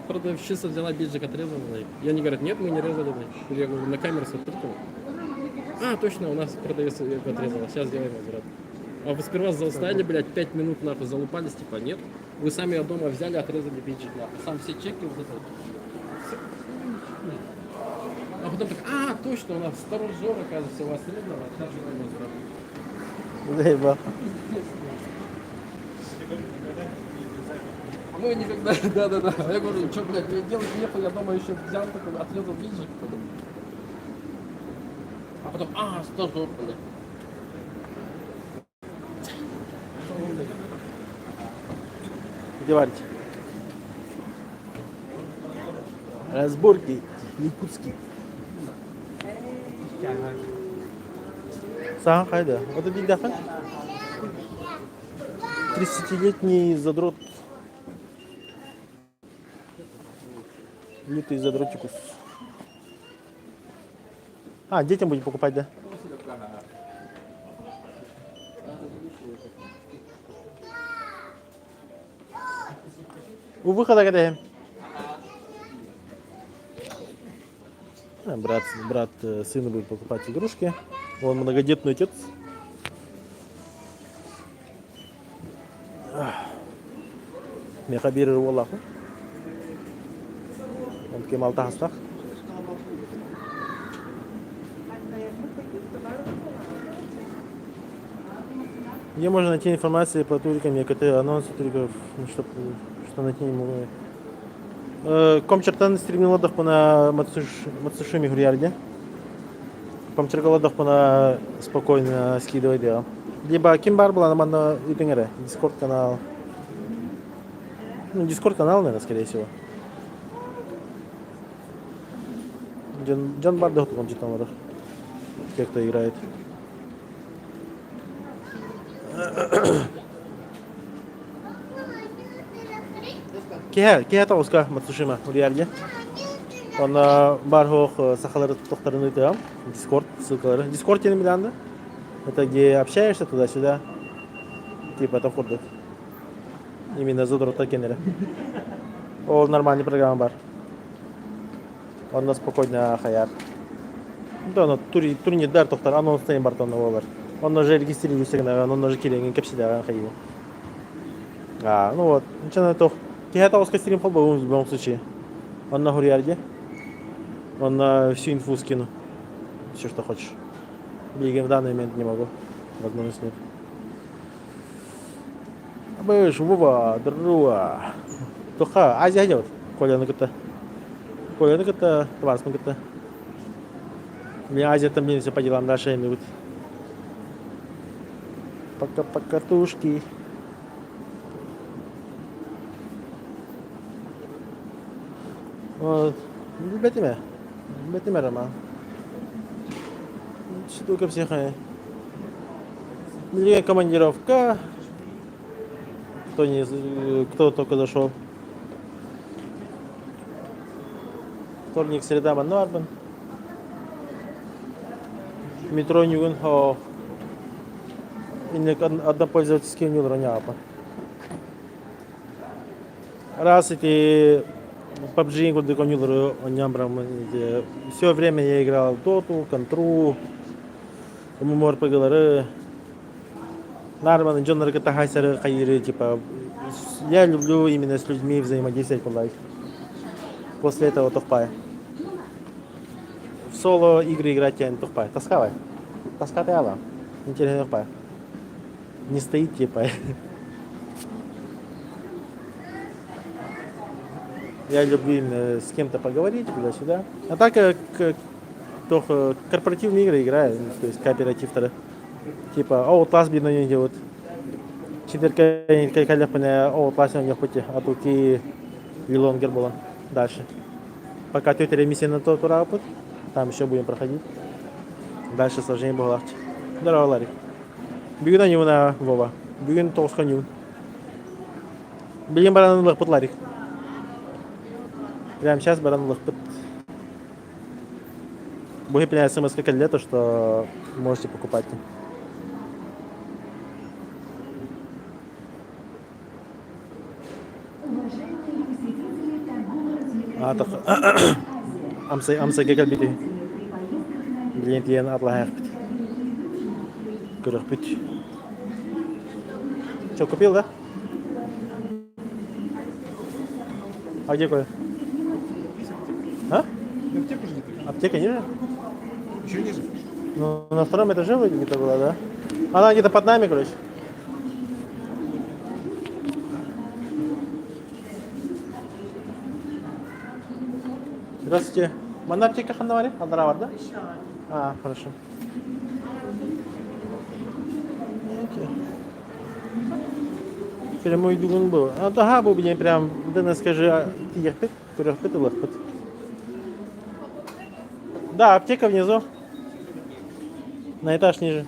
продавщица взяла бейджик отрезанный. И они говорят, нет, мы не резали. Да. Я говорю, на камеру смотрите. А, точно, у нас продавец отрезала. Сейчас сделаем возврат. А вы сперва заставили, блядь, 5 минут нахуй залупались, типа, нет. Вы сами от дома взяли, отрезали бейджик, нахуй. Сам все чеки вот это. А потом так, точно, у нас старожор, оказывается, у вас среднего, сейчас же возврат. Заебал. Мы никогда, да. Я говорю, что, блядь, мне делать нехуй, я дома еще взял, такой, отрезал бейджик. А потом, стажер, блядь. Где варите? Разборки якутские. Сам хайда. Вот это Дигдахан? 30-летний задрот. Лютый задротикус. Детям будем покупать, да? У выхода когда? Брат сыну будет покупать игрушки. Он многодетный отец. Мехабир Валаху. Он кемал тахстах. Где можно найти информацию по турикам, якоты анонсы туриков, что найти не могу. Комчертан стримиладах по на Мацушими Гурьярде. Комчергаладах по на спокойно скидывай дело. Либо Кимбар была на Итингере, Дискорд канал. Ну, Дискорд канал, наверное, скорее всего. Джон Бардах в каком-то там как-то играет. Кеха Тауска Мацушима Гурьярде. Он бархох сахалары тохтарыны там. Дискорд, ссылкалары. Дискорд не миланда. Это где общаешься туда-сюда. Типа это входит. Именно задрота кеннера. Ол нормальный программа бар. Он на спокойно хаяр. Да, но турнирдар тоқтар, анонс тайын бар тонны олар. Он уже регистрируется, он уже келеген кепсида ходил. Ну вот, начинает то. Кихата оскостерим футбол в любом случае. Он на Гурьярде. Он на всю инфу скину. Все, что хочешь. Бегаем в данный момент не могу. Возможность нет. Бэш, Вова, Друа. Тоха, Азия идет. Коля на кота. Коля на кота, Тварс на кота. Мне Азия там не все по делам дальше имеют. Пока катушки. Вот. Бетиме, Рома. Штука всех. Или командировка. Кто только зашел. Вторник, среда, Норбан. Метро Ньюгенхо. И однопользовательский Ньюгенхо. Раз эти PUBG, годы конюлеры, все время я играл в Доту, Контру, Мумор Пегалары, Нарман, Джон Ракатахасер, Хайры, типа. Я люблю именно с людьми взаимодействовать по лайфу. После этого тухпай. В соло игры играть я не тухпай. Таскавай. Таскатый ала. Интересно тухпай. Не стоит типа. Я люблю именно с кем-то поговорить, туда-сюда. А так как только корпоративные игры играю, то есть кооператив тогда. Типа, Outlast би на нее делают. Четверка кайкаляпная Outlast на нее пути, а тут и Лилонгер было дальше. Пока тетя ремиссия на тот путь, там еще будем проходить. Дальше сложнее было легче. Здорово, Ларик. Бегу на него на Вова. Бегу на толстую. Бегем баран лохпут, Ларик. Прямо сейчас баран лохпут. Будет принять смс как лето, что можете покупать. Так. Амса как бити. Блин, я на отлах. Курах пить. Что, купил, да? А где кое? А? Аптека ниже? Еще ниже. Ну, на втором этаже вроде где-то была, да? Она где-то под нами, короче. Здравствуйте. Mana аптека ханна var? Одна var, да? Хорошо. Окей. Прямой дугун был. Ага, был бы прям, да не скажи, ехать, перехпит и лохпит. Да, аптека внизу. На этаж ниже.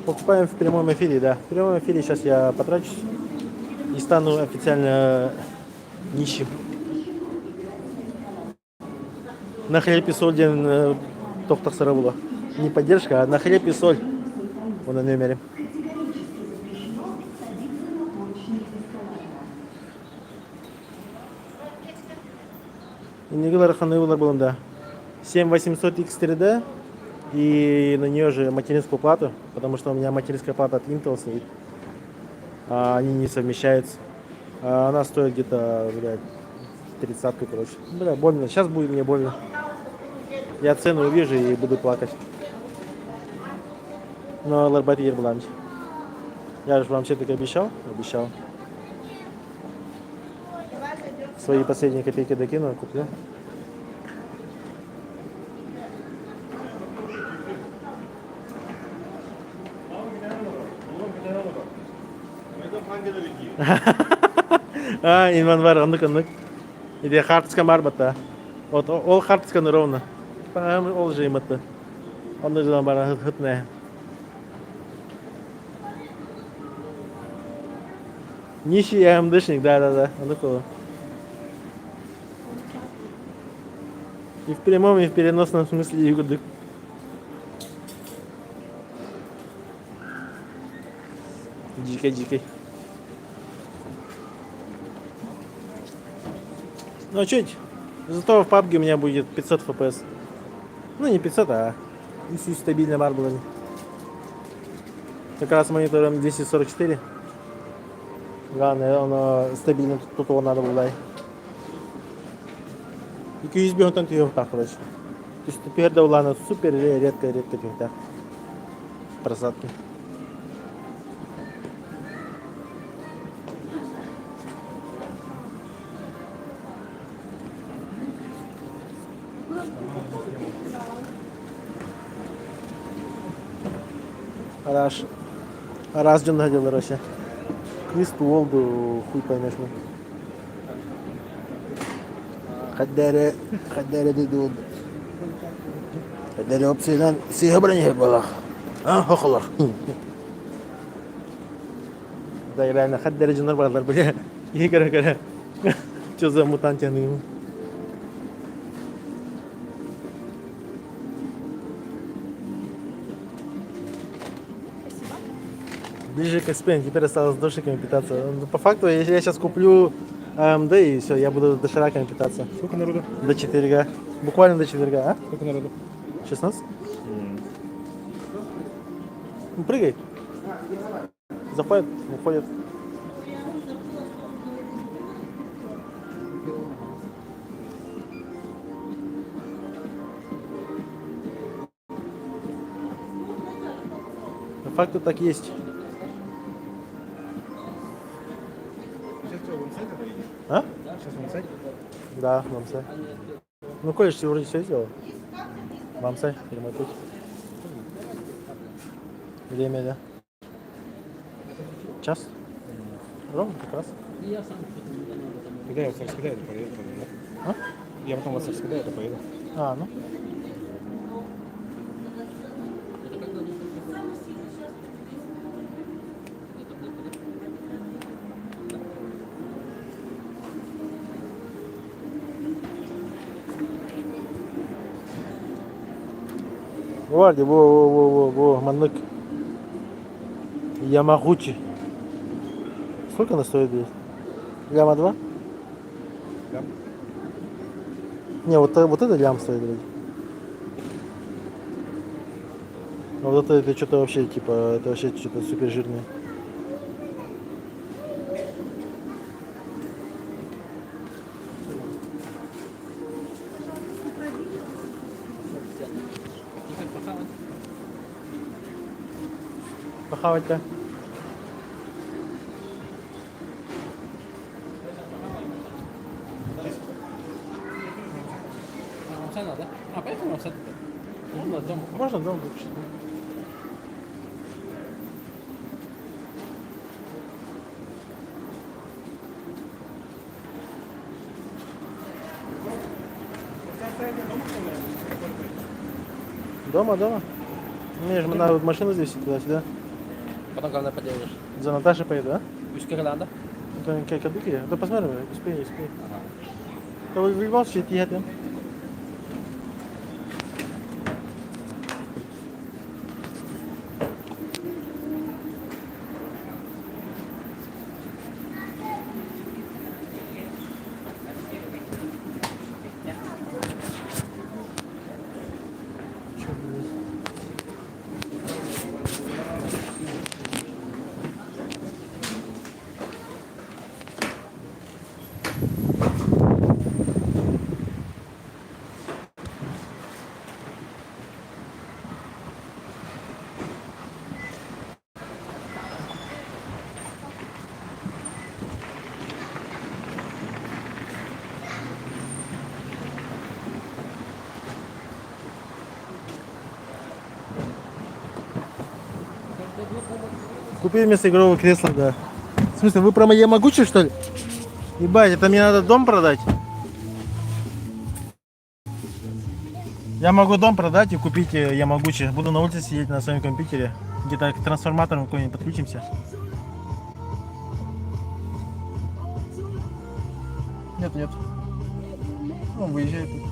Покупаем в прямом эфире, да. В прямом эфире сейчас я потрачусь и стану официально нищим. На хлеб и соль ден тоқтық сыры было. Не поддержка, а на хлеб и соль. Он на номере. И не говорю, ханы было, да. 7800 X3D. И на нее же материнскую плату, потому что у меня материнская плата от Intel стоит. Они не совмещаются. Она стоит где-то, блядь, 30-ку, короче. Бля, больно. Сейчас будет мне больно. Я цену увижу и буду плакать. Но ларбатир бланч. Я же вам все-таки обещал. Свои последние копейки докину, куплю. Инван бар, андык. Иде хартска бар бата. Вот ол хартска ровно. Ол же иматты. Анда жылан бар хытне. Нищий АМДшник, да. Андык ол. И в прямом, и в переносном смысле югудык. Дикой. Ну чуть. Зато в PUBG у меня будет 500 FPS. Ну не 500, а и стабильно марблами. Как раз монитором 244. Главное, он стабильно тут его надо было. И USB он там так, короче. То есть теперь да улана супер редко тюрьта. Просадки. Раз джон ходил, короче. Квист Уолду, хуй поймешь мы. Хаддере дидуд. Хаддере опсидан сига броне было. А, хохолар. Да, реально, хаддере джонар барлар, бля. Игра. Чё за мутантяны? Ближе к СП, теперь осталось дошиками питаться. По факту, если я сейчас куплю АМД и все, я буду дошираками питаться. Сколько народу? До четверга. Буквально до четверга, а? Сколько народу? 16? Ну, прыгай. Заходит, уходит. По факту так есть. Сейчас что, в инсайд это едешь? А? Сейчас в инсайд? Да, в Амсе. Ну, Колеш, ты вроде все сделал. В Амсе, прямой путь. Время, да? Час? Ровно, как раз. Когда я вас раскидаю, то поеду. А? Я потом вас раскидаю, то поеду. А, ну. Варди, во, маннык. Ямагучи. Сколько она стоит здесь? Ляма 2? Лям? Не, вот это лям стоит, блядь. А вот это что-то вообще, типа, это вообще что-то супер жирное. Похавать-то. Надо. А, поэтому все можно дома. Можно дома выпустить. Дома. Мне же надо машину здесь туда-сюда. Потом, когда поделаешь. За Наташей поеду, а? Пусть Ирланда. Это как кадыки? Да посмотрим, успею. Да вы в любом случае едем. Купи вместо игрового кресла, да. В смысле, вы про мои могучие, что ли? Ебать, это мне надо дом продать? Я могу дом продать и купить Ямагучи. Буду на улице сидеть на своем компьютере. Где-то к трансформатору какой-нибудь подключимся. Нет. Ну, выезжай тут.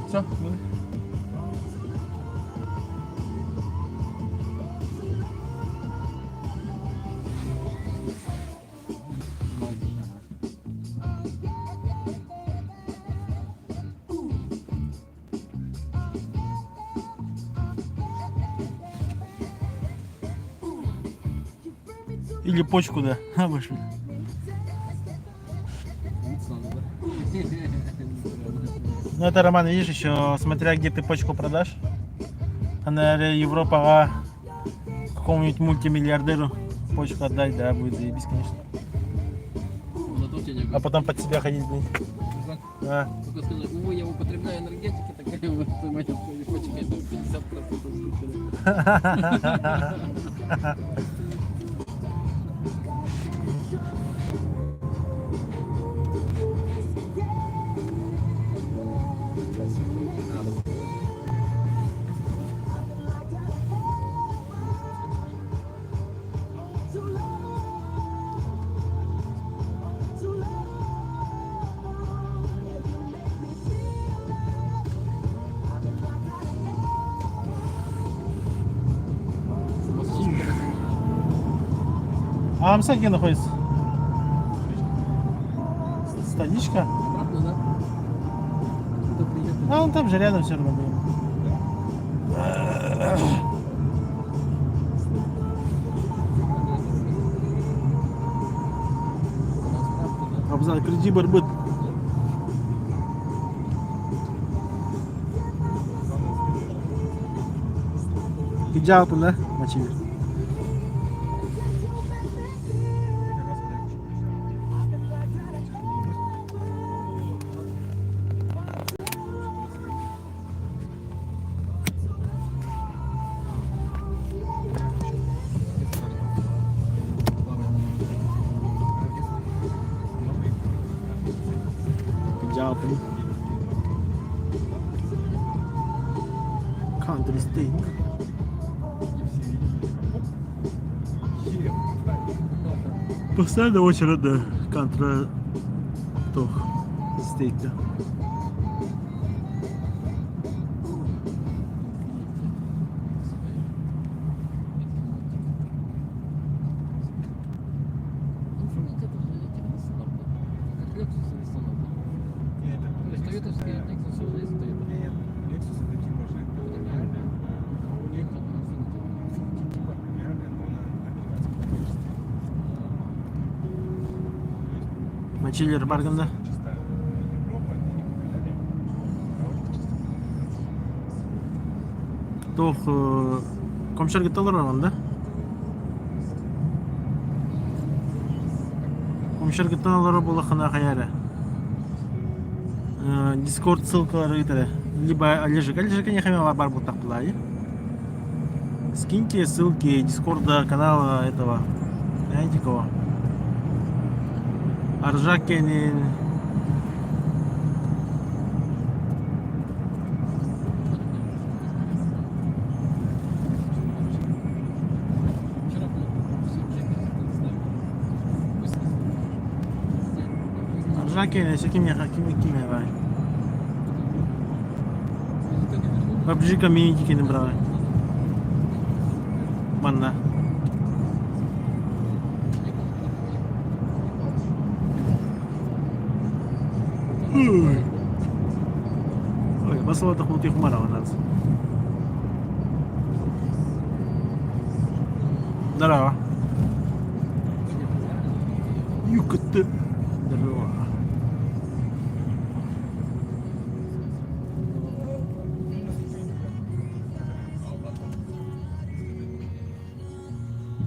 Все, Или почку, да. Вышли. Лицо надо, да? Ну это, Роман, видишь, еще смотря где ты почку продашь. А, наверное, Европа какому-нибудь мультимиллиардеру почку отдать, да, будет заебись, конечно. Зато тебе не А потом под себя ходить, блин. А. Только скажи, ой, я употребляю энергетики, такая вот, моя почка, это 50% А Амса где находится? Станичка? Обратно, да? Это приятно. А он там же рядом все равно был. Абзал, кредит барбыт. Хиджаб, да? Мочили. Japan, country state. Постоянно очередь до контра тох стейка. Мочилер барганда. Тох комшерге толыран, да? Комшерге толыран бола хана хаяра. Дискорд ссылкалары итәле. Либо Олежек. Олежек не хамила бар бутак плай. Скиньте ссылки Дискорда канала этого. Знаете кого? Аржакенин. Аржакенин, все кем я брал. PUBG комьюнити кем брал. Манна. Ой, басова так мутих мара у нас. Здорово. Юката. Здорово.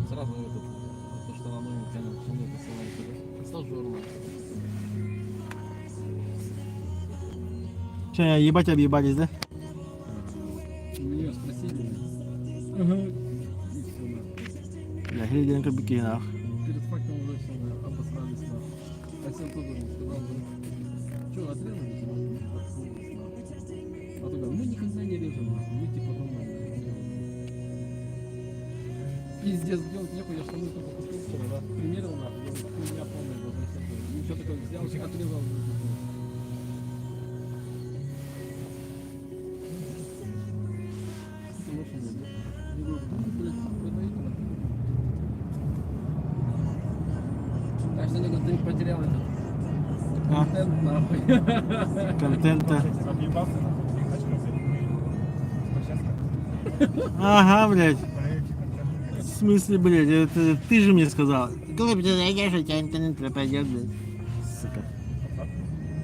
Сразу этот, то, что на новый канал, что мы посылаем, стажёр. Че, ебать объебались, да? У нее спросили. Ага. И все, нахуй. Бля, Хелиденко бики, нах. Перед фактом уже все, обосрались, нахуй. А Сем тоже сказал, что, отрезали? А то говорю, мы никогда не режем, нахуй, мы типа дома. Пиздец, делать нехуй, я штаны только купил вчера, да? Примерил, нахуй, у меня полный глаза. Ничего такого взял, отрезал. Кажется, ты потерял этот контент, нахуй. Контента. Ага, блядь. смысле, блядь? Это ты же мне сказал. Глеб, ты зайдешь, у тебя интернет пропадет, блядь. Сука.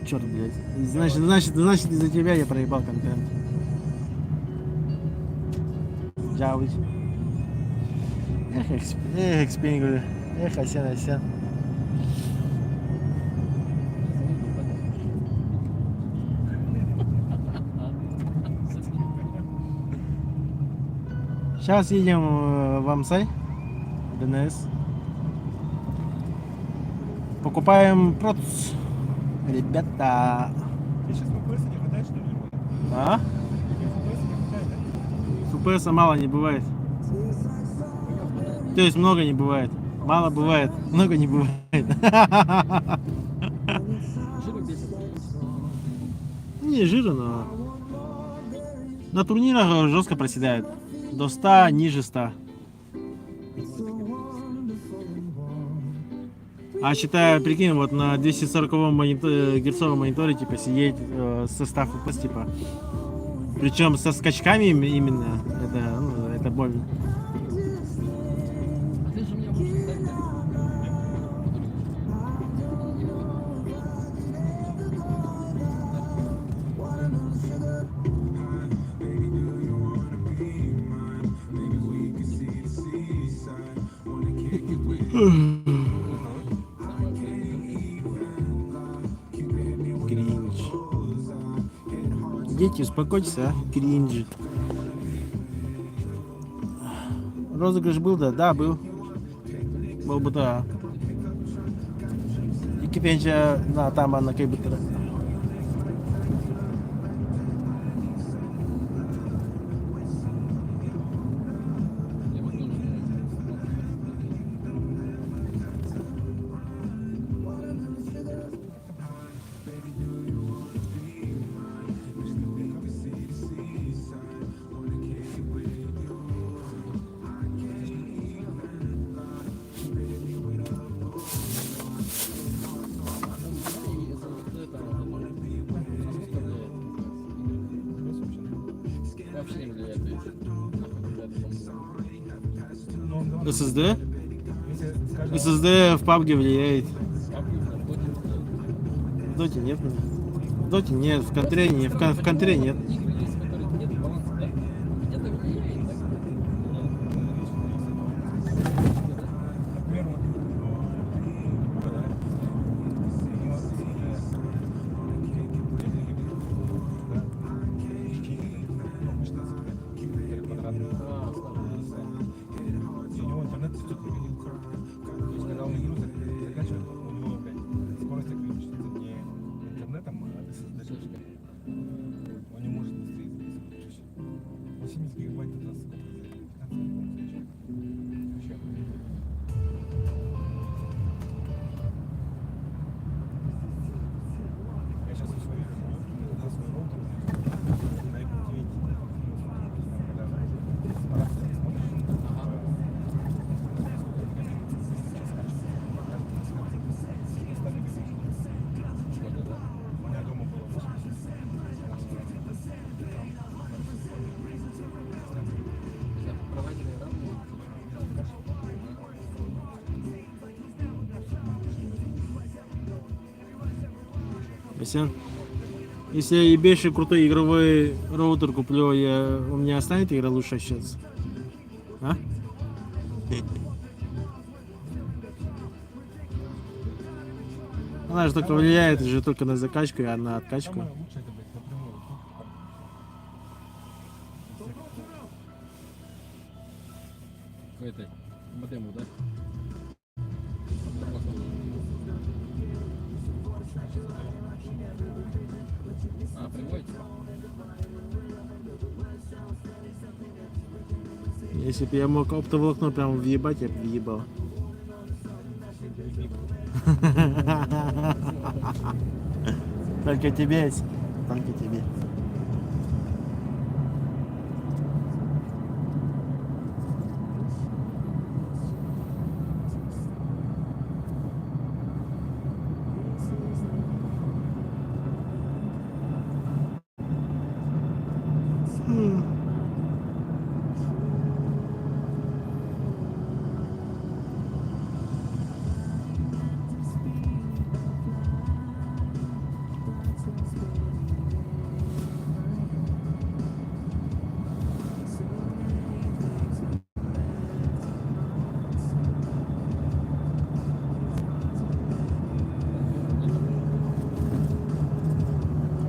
Черт, блядь. Значит, из-за тебя я проебал контент. Джавыч. Эх, экспень, говорю. Эх, Асен. Сейчас едем в Амсай, ДНС. Покупаем продукт. Ребята. Ты сейчас FPS не хватает, что ли? А? FPS не хватает, да? ФПСа мало не бывает. То есть много не бывает. Мало бывает, много не бывает. Жиру бесит. Не жира, но на турнирах жестко проседает. До 100, ниже 100. А считаю, прикинь, вот на 240 герцовом мониторе типа сидеть состав FPS типа. Причем со скачками именно. Это боль. А ты же меня можешь ставить, да? Кринж. Дети, успокойтесь, а? Кринж. Розыгрыш был, да? Да, был. Был бы, да. И кипенча на там на кейбутера. Вообще не влияет, то есть. ССД? ССД в PUBG влияет. В Доте нет. В Доте нет, в контре нет. В контре нет. Игры есть, в которых нет баланса, да? Где-то влияет, так? У него интернет течет не видит. То есть, когда он игру закачивает, у него, блядь, скорость ограничивается не интернетом, а SSD. Он не может быстрее записывать. 80 гигабайт это сколько? 15 гигабайт. Вообще охуенно. Я сейчас у своей на свой роутер на Apple TV. У меня дома было 80. Проводили равные. Если я ебейший крутой игровой роутер куплю, у меня станет игра лучше сейчас? А? Она же только влияет же только на закачку, а на откачку. Самое лучшее это, блядь, напрямую. В этой модему, да? А, приводите? Если бы я мог оптоволокно прям въебать, я бы въебал. Только тебе, только тебе.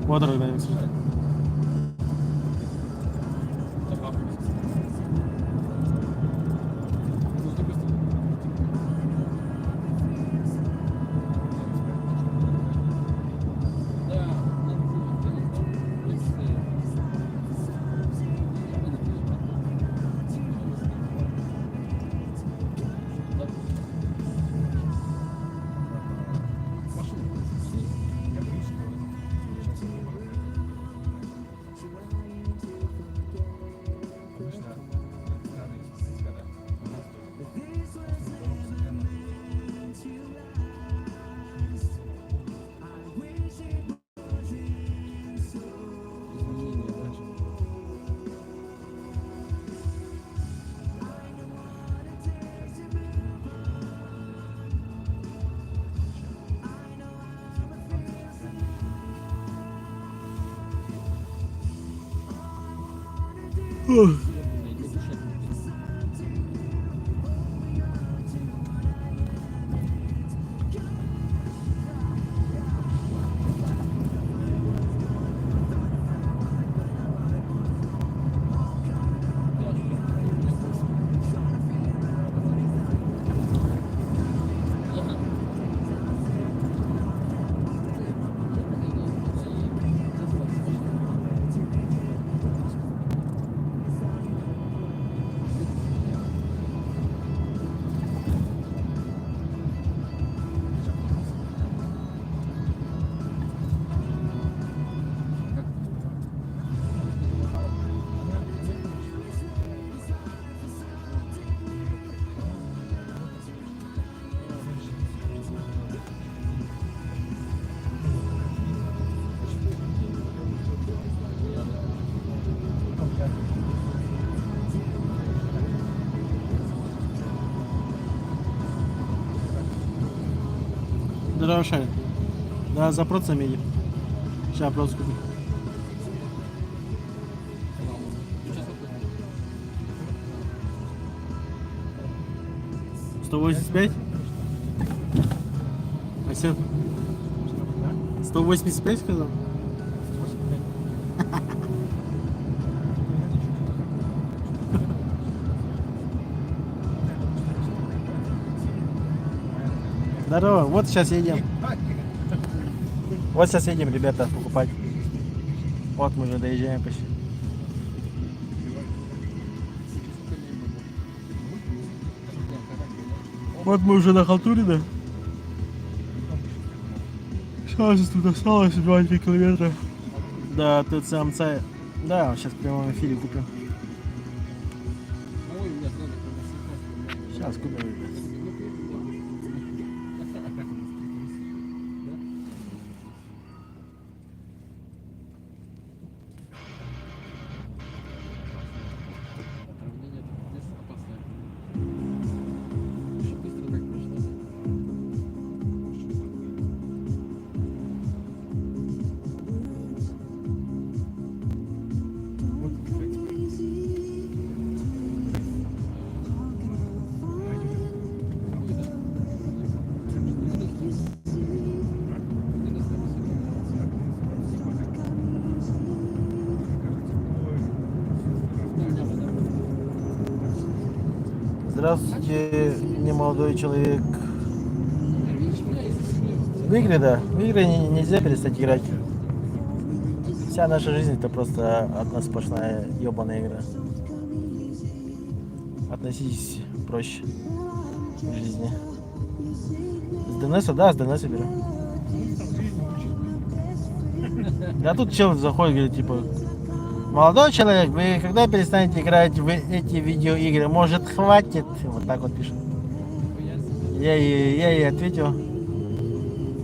Вот аэродинамика. Дорожай. Да, за процентом едем. Сейчас просто куплю. $185? Асет? 185 сказал? Здорово, вот сейчас едем. Вот сейчас едем, ребята, покупать. Вот мы уже доезжаем почти. Вот мы уже на халтуре, да? Сейчас тут осталось 2-3 километра. Да, тут сам царь. Да, сейчас в прямом эфире купим. Сейчас купим, ребят. Здравствуйте, немолодой человек. В игры, да. В игры нельзя перестать играть. Вся наша жизнь это просто одна сплошная ебаная игра. Относитесь проще к жизни. С ДНСа, да, с ДНСа беру. Да тут чел заходит, говорит, типа, молодой человек, вы когда перестанете играть в эти видеоигры? Может, хватит? Вот так вот пишет. Я ей ответил,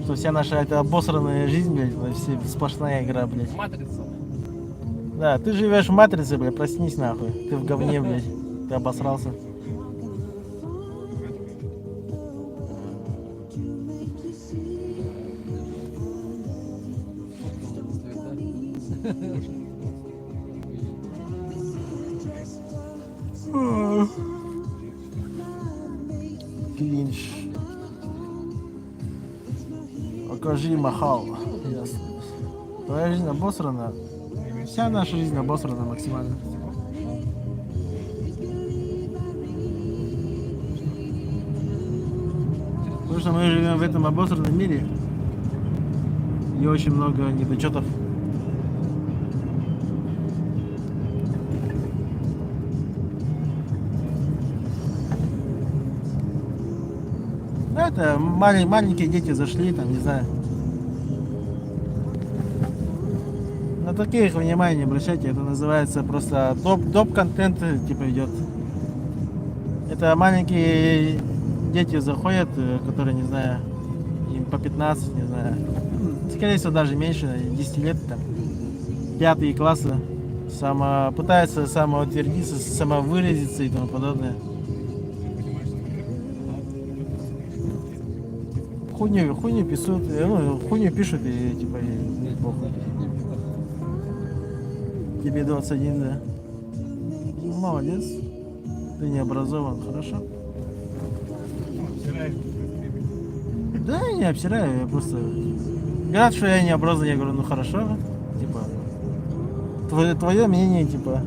что вся наша эта обосранная жизнь, блядь, все сплошная игра, блядь. Матрица. Да, ты живешь в матрице, блядь, проснись нахуй. Ты в говне, блядь. Ты обосрался. Клинч. Покажи махал. Ясно. Твоя жизнь обосрана. Вся наша жизнь обосрана максимально. Потому что мы живем в этом обосранном мире. И очень много недочетов. Это маленькие дети зашли, там, не знаю. На таких внимания не обращайте, это называется просто доп-контент типа идет. Это маленькие дети заходят, которые, не знаю, им по 15, не знаю, скорее всего даже меньше, 10 лет, там, 5 классы, пытаются самоутвердиться, самовыразиться и тому подобное. Хуйню пишут, хуйню пишут и типа и похуй. Тебе 21, да? Ну, молодец. Ты не образован, хорошо? Да, я не обсираю, я просто... Говорят, что я не образован, я говорю, ну хорошо. Типа, твое мнение, типа...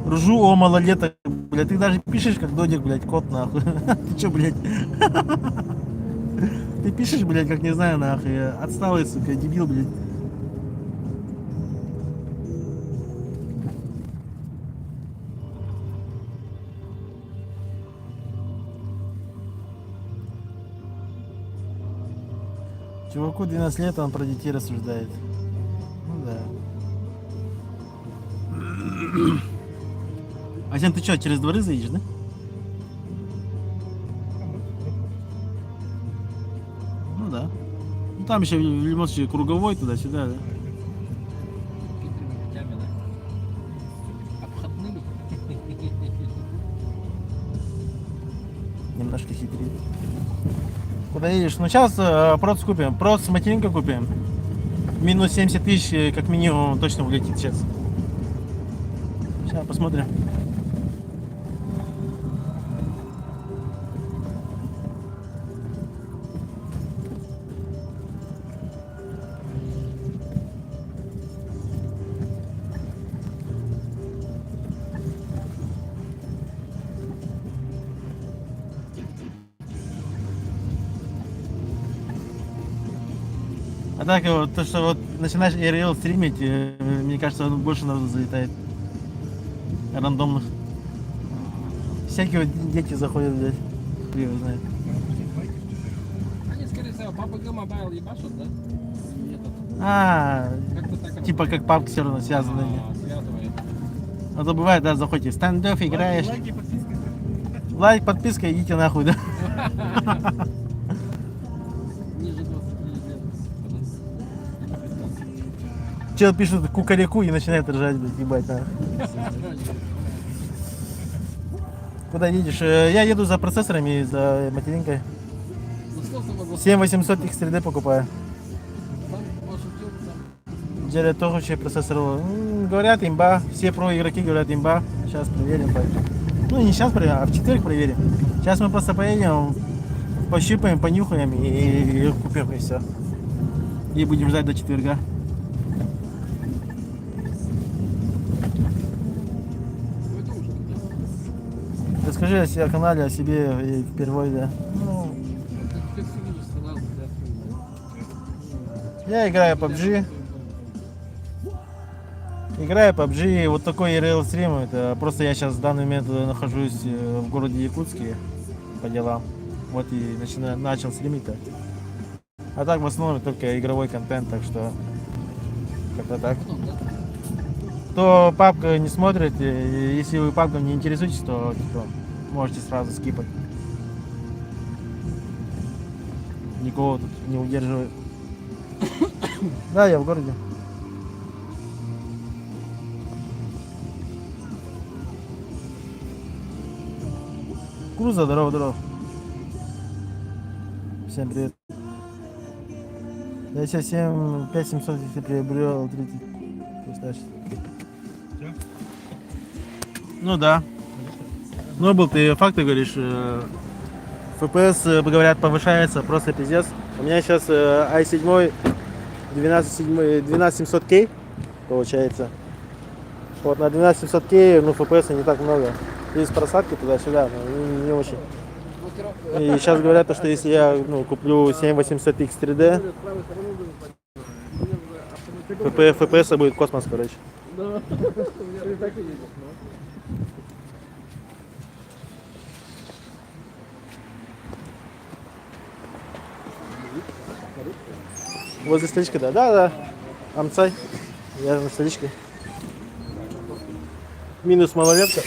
Ржу о малолеток, блядь, ты даже пишешь как додик, блядь, кот, нахуй. Ты чё, блядь? Ты пишешь, блядь, как не знаю, нахуй, отсталый, сука, дебил, блядь. Чуваку 12 лет, он про детей рассуждает. Ну да. А Сен, ты что, через дворы заедешь, да? Ну да. Ну там еще в любом случае круговой туда-сюда, да? Обходными. Немножко хитрит. Куда едешь? Ну сейчас проц купим. Проц с материнкой купим. Минус 70 тысяч как минимум точно влетит сейчас. Сейчас посмотрим. А так вот, то, что вот начинаешь РЛ стримить, мне кажется, он больше народу залетает. Рандомных. Всякие вот дети заходят, блядь. Кто его знает. Они, скорее всего, PUBG Mobile ебашут, да? И этот, как-то так Типа как папка все равно связаны. связывает. А то бывает, да, заходите, стендов играешь. Лайк, подписка, идите нахуй, да? Ниже 23 лет. Чел пишет кукареку и начинает ржать, блядь, ебать, нахуй. Куда едешь? Я еду за процессорами и за материнкой. Ну, сколько могу 7800 X3D покупаю. сам пошутил, сам. Делят тоже процессор. Говорят, имба. Все про игроки говорят, имба. Сейчас проверим. Ну, не сейчас проверим, а в четверг проверим. Сейчас мы просто поедем, пощупаем, понюхаем и купим, и все. И будем ждать до четверга. Это уже где-то. Расскажи о канале, о себе и впервые, да. Ну, Как ты видишь, сказал, да, я играю PUBG. Играю PUBG, вот такой RL стрим, это просто я сейчас в данный момент нахожусь в городе Якутске по делам. Вот и начал стримить-то. А так в основном только игровой контент, так что как-то так. Кто папка не смотрит, если вы папком не интересуетесь, то типа, можете сразу скипать. Никого тут не удерживает. Да, я в городе. Круза, здорово. Всем привет. Я сейчас 5700 если приобрел 30. Представляешь? Ну да. Ну был ты факты говоришь. FPS, говорят, повышается, просто пиздец. У меня сейчас i7 12700K получается. Вот на 12700K, ну, FPS не так много. Есть просадки туда-сюда, но не очень. И сейчас говорят, то, что если я куплю 7800X 3D, FPS будет космос, короче. Да. Ты так и едешь, ну. Возле столички, да? Да. Амцай. Я на столичке. Минус малолетка.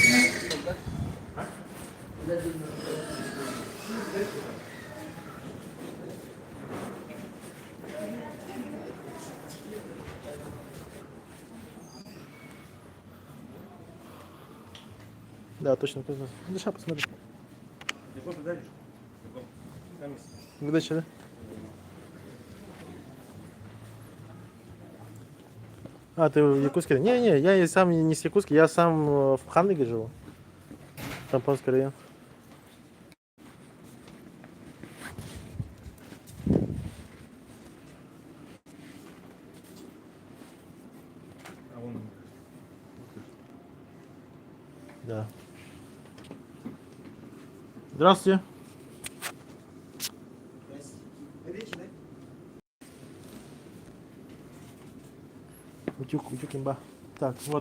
Да, точно. Душа, посмотри. Выдача, да? А, ты в Якутске? Не, я и сам не с Якутска, я сам в Хамдыге живу. Тампонский район. Да. Здравствуйте. Утюг имба. Так, вот.